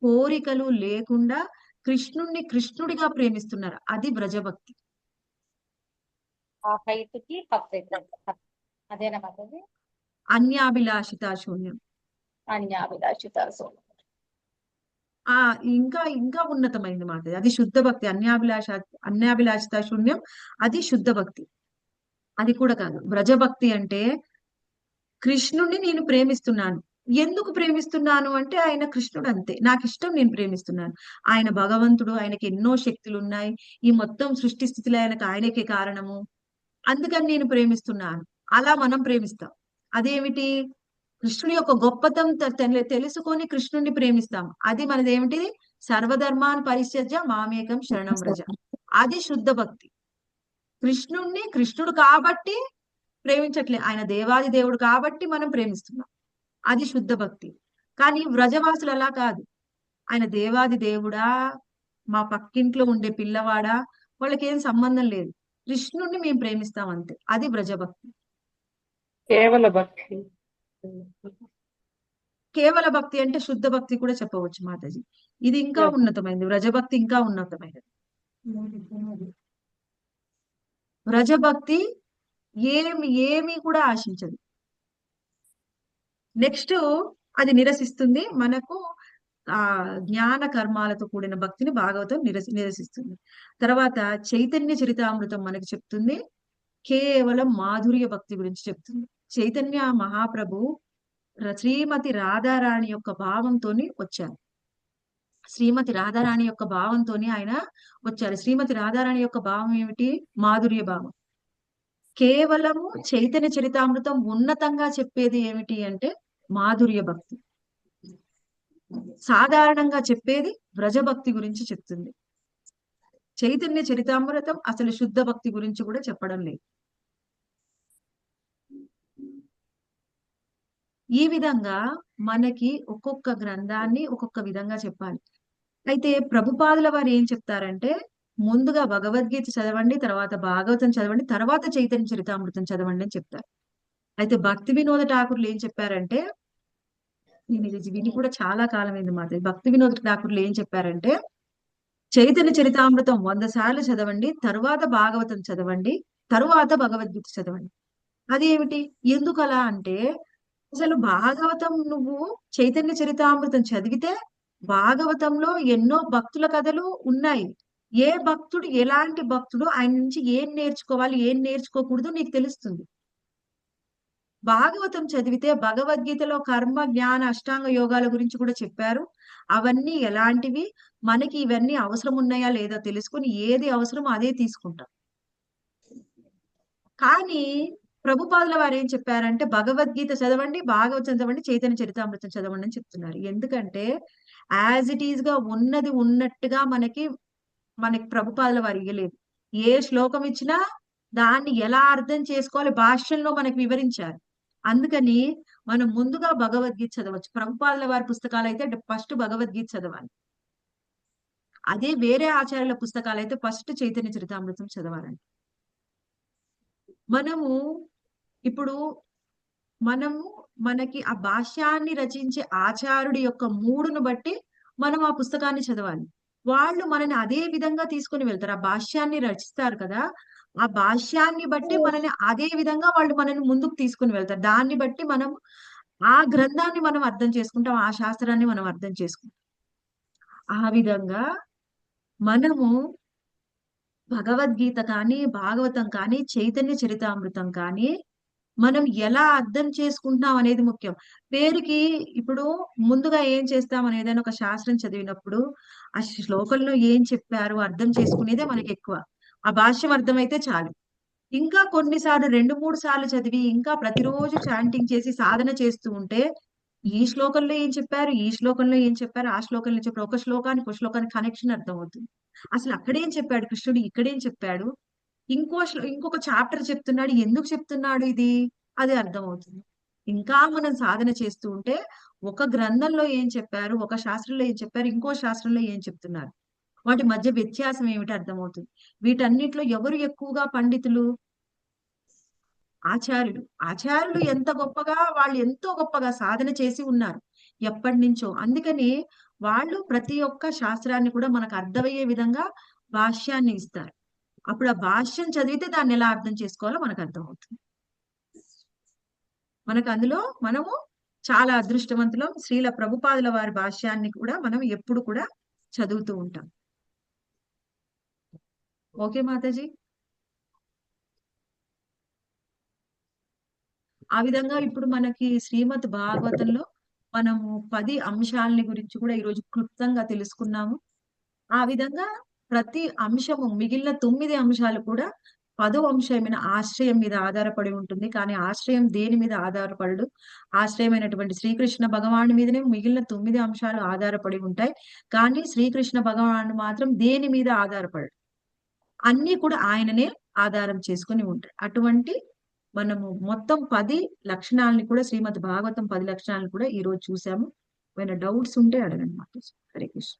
కోరికలు లేకుండా కృష్ణుణ్ణి కృష్ణుడిగా ప్రేమిస్తున్నారు. అది వ్రజభక్తి. ఆ హైట్కి పర్ఫెక్ట్ అదేనా మాతాజీ? అన్యాభిలాషిత శూన్యం. అన్యాభిలాషిత ఇంకా ఉన్నతమైంది మాతాజీ, అది శుద్ధ భక్తి. అన్యాభిలాషిత శూన్యం అది శుద్ధ భక్తి. అది కూడా కాదు. వ్రజభక్తి అంటే కృష్ణుణ్ణి నేను ప్రేమిస్తున్నాను. ఎందుకు ప్రేమిస్తున్నాను అంటే ఆయన కృష్ణుడు, అంతే, నాకు ఇష్టం, నేను ప్రేమిస్తున్నాను. ఆయన భగవంతుడు, ఆయనకి ఎన్నో శక్తులు ఉన్నాయి, ఈ మొత్తం సృష్టి స్థితిలో ఆయనకే కారణము, అందుకని నేను ప్రేమిస్తున్నాను. అలా మనం ప్రేమిస్తాం. అదేమిటి, కృష్ణుడి యొక్క గొప్పతనం తెలుసుకొని కృష్ణుడిని ప్రేమిస్తాం. అది మనది ఏమిటి, సర్వధర్మాన్ పరిత్యజ్య మామేకం శరణం వ్రజ. అది శుద్ధ భక్తి. కృష్ణుణ్ణి కృష్ణుడు కాబట్టి ప్రేమించట్లే, ఆయన దేవాది దేవుడు కాబట్టి మనం ప్రేమిస్తున్నాం. అది శుద్ధ భక్తి. కానీ వ్రజవాసులు అలా కాదు, ఆయన దేవాది దేవుడా, మా పక్కింట్లో ఉండే పిల్లవాడా, వాళ్ళకి ఏం సంబంధం లేదు, కృష్ణుణ్ణి మేము ప్రేమిస్తాం అంతే. అది వ్రజభక్తి. కేవల భక్తి. కేవల భక్తి అంటే శుద్ధ భక్తి కూడా చెప్పవచ్చు మాతాజీ. ఇది ఇంకా ఉన్నతమైనది, వ్రజభక్తి ఇంకా ఉన్నతమైనది. వ్రజభక్తి ఏమి కూడా ఆశించదు. నెక్స్ట్ అది నిరసిస్తుంది. మనకు ఆ జ్ఞాన కర్మాలతో కూడిన భక్తిని భాగవతం నిరసిస్తుంది. తర్వాత చైతన్య చరితామృతం మనకి చెప్తుంది కేవలం మాధుర్య భక్తి గురించి చెప్తుంది. చైతన్య మహాప్రభు శ్రీమతి రాధారాణి యొక్క భావంతోని వచ్చారు. శ్రీమతి రాధారాణి యొక్క భావంతోని ఆయన వచ్చారు. శ్రీమతి రాధారాణి యొక్క భావం ఏమిటి? మాధుర్య భావం. కేవలము చైతన్య చరితామృతం ఉన్నతంగా చెప్పేది ఏమిటి అంటే మాధుర్య భక్తి. సాధారణంగా చెప్పేది వ్రజభక్తి గురించి చెప్తుంది. చైతన్య చరితామృతం అసలు శుద్ధ భక్తి గురించి కూడా చెప్పడం లేదు. ఈ విధంగా మనకి ఒక్కొక్క గ్రంథాన్ని ఒక్కొక్క విధంగా చెప్పాలి. అయితే ప్రభుపాదుల వారు ఏం చెప్తారంటే ముందుగా భగవద్గీత చదవండి, తర్వాత భాగవతం చదవండి, తర్వాత చైతన్య చరితామృతం చదవండి అని చెప్తారు. అయితే భక్తి వినోద ఠాకూర్లు ఏం చెప్పారంటే, నేను ఇది విని కూడా చాలా కాలమైంది మాట. భక్తి వినోద ఠాకూర్లు ఏం చెప్పారంటే చైతన్య చరితామృతం 100 సార్లు చదవండి, తరువాత భాగవతం చదవండి, తరువాత భగవద్గీత చదవండి. అదేమిటి? ఎందుకు అలా అంటే అసలు భాగవతం నువ్వు చైతన్య చరితామృతం చదివితే భాగవతంలో ఎన్నో భక్తుల కథలు ఉన్నాయి. ఏ భక్తుడు ఎలాంటి భక్తుడు, ఆయన నుంచి ఏం నేర్చుకోవాలి ఏం నేర్చుకోకూడదు నీకు తెలుస్తుంది. భాగవతం చదివితే భగవద్గీతలో కర్మ జ్ఞాన అష్టాంగ యోగాల గురించి కూడా చెప్పారు. అవన్నీ ఎలాంటివి, మనకి ఇవన్నీ అవసరం ఉన్నాయా లేదా తెలుసుకొని ఏది అవసరం అదే తీసుకుంటాం. కానీ ప్రభుపాదుల వారు ఏం చెప్పారంటే భగవద్గీత చదవండి, భాగవతం చదవండి, చైతన్య చరితామృతం చదవండి అని చెప్తున్నారు. ఎందుకంటే యాజ్ ఇట్ ఈజ్ గా ఉన్నది ఉన్నట్టుగా మనకి ప్రభుపాదుల వారు ఇవ్వలేదు. ఏ శ్లోకం ఇచ్చినా దాన్ని ఎలా అర్థం చేసుకోవాలి భాష్యంలో మనకు వివరించారు. అందుకని మనం ముందుగా భగవద్గీత చదవచ్చు. ప్రభుపాదుల వారి పుస్తకాలు అయితే ఫస్ట్ భగవద్గీత చదవాలి. అదే వేరే ఆచార్యుల పుస్తకాలు అయితే ఫస్ట్ చైతన్య చరితామృతం చదవాలండి. మనకి ఆ భాష్యాన్ని రచించే ఆచార్యుడి యొక్క మూడును బట్టి మనం ఆ పుస్తకాన్ని చదవాలి. వాళ్ళు మనని అదే విధంగా తీసుకుని వెళ్తారు. ఆ భాష్యాన్ని రచిస్తారు కదా, ఆ భాష్యాన్ని బట్టి మనని అదే విధంగా వాళ్ళు మనని ముందుకు తీసుకుని వెళ్తారు. దాన్ని బట్టి మనం ఆ గ్రంథాన్ని మనం అర్థం చేసుకుంటాం, ఆ శాస్త్రాన్ని మనం అర్థం చేసుకుంటాం. ఆ విధంగా మనము భగవద్గీత కానీ భాగవతం కానీ చైతన్య చరితామృతం కానీ మనం ఎలా అర్థం చేసుకుంటున్నాం అనేది ముఖ్యం. పేరుకి ఇప్పుడు ముందుగా ఏం చేస్తాం అనేదని ఒక శాస్త్రం చదివినప్పుడు ఆ శ్లోకంలో ఏం చెప్పారు అర్థం చేసుకునేదే మనకి ఎక్కువ. ఆ భాష్యం అర్థమైతే చాలు. ఇంకా కొన్నిసార్లు 2-3 సార్లు చదివి ఇంకా ప్రతిరోజు చాంటింగ్ చేసి సాధన చేస్తూ ఉంటే ఈ శ్లోకంలో ఏం చెప్పారు, ఈ శ్లోకంలో ఏం చెప్పారు, ఆ శ్లోకంలో ఏం చెప్పారు, ఒక శ్లోకానికి కనెక్షన్ అర్థం అవుతుంది. అసలు అక్కడేం చెప్పాడు కృష్ణుడు, ఇక్కడేం చెప్పాడు, ఇంకొక చాప్టర్ చెప్తున్నాడు, ఎందుకు చెప్తున్నాడు ఇది, అది అర్థం అవుతుంది. ఇంకా మనం సాధన చేస్తూ ఉంటే ఒక గ్రంథంలో ఏం చెప్పారు, ఒక శాస్త్రంలో ఏం చెప్పారు, ఇంకో శాస్త్రంలో ఏం చెప్తున్నారు, వాటి మధ్య వ్యత్యాసం ఏమిటి అర్థమవుతుంది. వీటన్నిటిలో ఎవరు ఎక్కువగా పండితులు? ఆచార్యులు వాళ్ళు ఎంతో గొప్పగా సాధన చేసి ఉన్నారు ఎప్పటి నుంచో. అందుకని వాళ్ళు ప్రతి ఒక్క శాస్త్రాన్ని కూడా మనకు అర్థమయ్యే విధంగా భాష్యాన్ని ఇస్తారు. అప్పుడు ఆ భాష్యం చదివితే దాన్ని ఎలా అర్థం చేసుకోవాలో మనకు అర్థమవుతుంది. అందులో మనము చాలా అదృష్టవంతులం. శ్రీల ప్రభుపాదుల వారి భాష్యాన్ని కూడా మనం ఎప్పుడు కూడా చదువుతూ ఉంటాం. ఓకే మాతాజీ. ఆ విధంగా ఇప్పుడు మనకి శ్రీమద్ భాగవతంలో మనము 10 అంశాలని గురించి కూడా ఈరోజు క్లుప్తంగా తెలుసుకున్నాము. ఆ విధంగా ప్రతి అంశము మిగిలిన 9 అంశాలు కూడా 10వ అంశమైన ఆశ్రయం మీద ఆధారపడి ఉంటుంది. కానీ ఆశ్రయం దేని మీద ఆధారపడదు, ఆశ్రయమైనటువంటి శ్రీకృష్ణ భగవాను మీదనే మిగిలిన 9 అంశాలు ఆధారపడి ఉంటాయి. కానీ శ్రీకృష్ణ భగవాను మాత్రం దేని మీద ఆధారపడడు, అన్ని కూడా ఆయననే ఆధారం చేసుకుని ఉంటాయి. అటువంటి మనము మొత్తం 10 లక్షణాలని కూడా శ్రీమద్ భాగవతం 10 లక్షణాలను కూడా ఈ రోజు చూసాము. ఏమైనా డౌట్స్ ఉంటే అడగండి మాతాజీ. హరే కృష్ణ.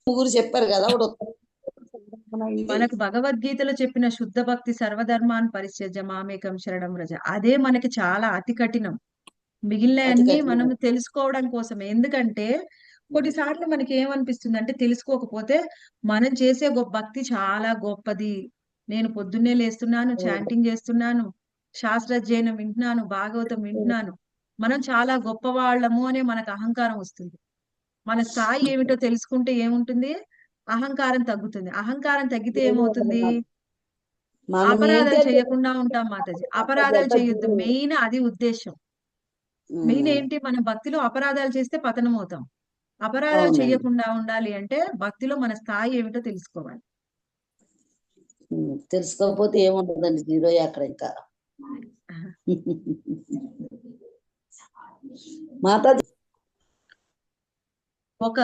ముగ్గురు చెప్పారు కదా, మనకు భగవద్గీతలో చెప్పిన శుద్ధ భక్తి సర్వధర్మాన్ పరిత్యజ్య మామేకం శరణం వ్రజ, అదే మనకి చాలా అతి కఠినం. మిగిలిన అన్ని మనం తెలుసుకోవడం కోసమే. ఎందుకంటే కొన్నిసార్లు మనకి ఏమనిపిస్తుంది అంటే తెలుసుకోకపోతే మనం చేసే భక్తి చాలా గొప్పది. నేను పొద్దున్నే లేస్తున్నాను, చాంటింగ్ చేస్తున్నాను, శాస్త్రాధ్యయనం వింటున్నాను, భాగవతం వింటున్నాను. మనం చాలా గొప్పవాళ్ళము అనే మనకు అహంకారం వస్తుంది. మన స్థాయి ఏమిటో తెలుసుకుంటే ఏముంటుంది? అహంకారం తగ్గుతుంది. అహంకారం తగ్గితే ఏమవుతుంది? మనం ఏంటి అపరాధాలు అని చేయకుండా ఉంటాం మాతాజీ. అపరాధాలు చేయొద్దు. మెయిన్ అది ఉద్దేశం. మెయిన్ ఏంటి? మన భక్తిలో అపరాధాలు చేస్తే పతనం అవుతాం. అపరాధాలు అవునండి. చేయకుండా ఉండాలి అంటే భక్తిలో మన స్థాయి ఏమిటో తెలుసుకోవాలి. తెలుసుకోకపోతే ఏముంటుందండి, జీరో అక్కడ ఇంకా. మాతాజీ ఒక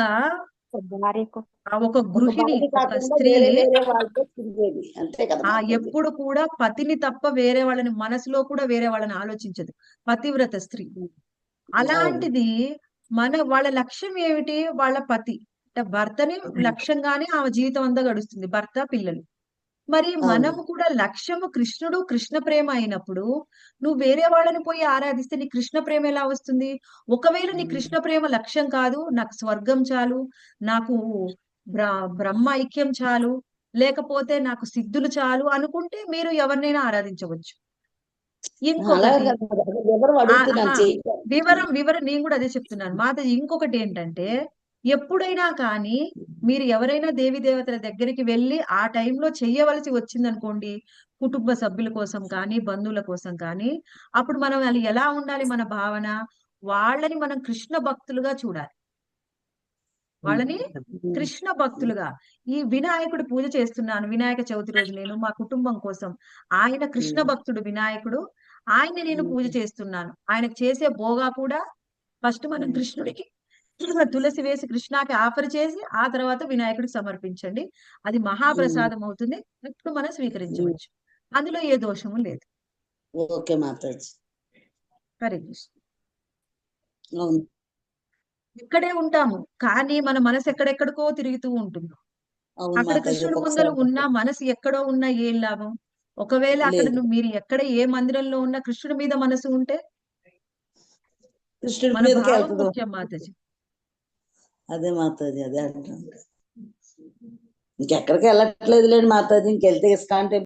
భార్యకు ఒక గృహిణి, భార్య ఒక కాకుండా స్త్రీ వేరే వాళ్ళతో తిరిగేది అంతే కదా మాతాజీ? ఎప్పుడు కూడా పతిని తప్ప వేరే వాళ్ళని మనసులో కూడా వేరే వాళ్ళని ఆలోచించదు. పతివ్రత స్త్రీ. అలాంటిది వాళ్ళ లక్ష్యం ఏమిటి? వాళ్ళ పతి అంటే భర్తని లక్ష్యంగానే ఆమె జీవితం అంతా గడుస్తుంది, భర్త పిల్లలు. మరి మనము కూడా లక్ష్యము కృష్ణుడు, కృష్ణ ప్రేమ అయినప్పుడు నువ్వు వేరే వాళ్ళని పోయి ఆరాధిస్తే నీ కృష్ణ ప్రేమ ఎలా వస్తుంది? ఒకవేళ నీ కృష్ణ ప్రేమ లక్ష్యం కాదు, నాకు స్వర్గం చాలు, నాకు బ్రహ్మ ఐక్యం చాలు, లేకపోతే నాకు సిద్ధులు చాలు అనుకుంటే మీరు ఎవరినైనా ఆరాధించవచ్చు. ఇంకొకటి వివరం నేను కూడా అదే చెప్తున్నాను మాతాజీ. ఇంకొకటి ఏంటంటే ఎప్పుడైనా కానీ మీరు ఎవరైనా దేవి దేవతల దగ్గరికి వెళ్ళి ఆ టైంలో చెయ్యవలసి వచ్చిందనుకోండి, కుటుంబ సభ్యుల కోసం కానీ బంధువుల కోసం కానీ, అప్పుడు మనం అది ఎలా ఉండాలి? మన భావన వాళ్ళని మనం కృష్ణ భక్తులుగా చూడాలి. వాళ్ళని కృష్ణ భక్తులుగా. ఈ వినాయకుడు పూజ చేస్తున్నాను, వినాయక చవితి రోజు నేను మా కుటుంబం కోసం, ఆయన కృష్ణ భక్తుడు వినాయకుడు, ఆయన్ని నేను పూజ చేస్తున్నాను. ఆయనకు చేసే భోగా కూడా ఫస్ట్ మనం కృష్ణుడికి తులసి వేసి కృష్ణాకి ఆఫర్ చేసి ఆ తర్వాత వినాయకుడికి సమర్పించండి. అది మహాప్రసాదం అవుతుంది. ఇప్పుడు మనం స్వీకరించవచ్చు. అందులో ఏ దోషము లేదు. ఓకే మాతాజీ. హరే కృష్ణ. అవును. ఇక్కడే ఉంటాము కానీ మన మనసు ఎక్కడెక్కడికో తిరుగుతూ ఉంటుంది. అవును అక్కడ మాతాజీ. కృష్ణుడు ముందర ఒక్కొక్కసారి ఉన్నా మనసు ఎక్కడో ఉన్నా ఏం లాభం? ఒకవేళ అక్కడ లేదు. మీరు ఎక్కడ ఏ మందిరంలో ఉన్నా కృష్ణుడి మీద మనసు ఉంటే కృష్ణుడి మన మీదకి భావం వెళ్తుందో ముఖ్యం మాతాజీ. అదే మాతాజీ, అదే అంటాను. ఇంకెక్కడికి వెళ్ళట్లేదు లేండి మాతాజీ. ఇంకెళ్తే ISKCON temple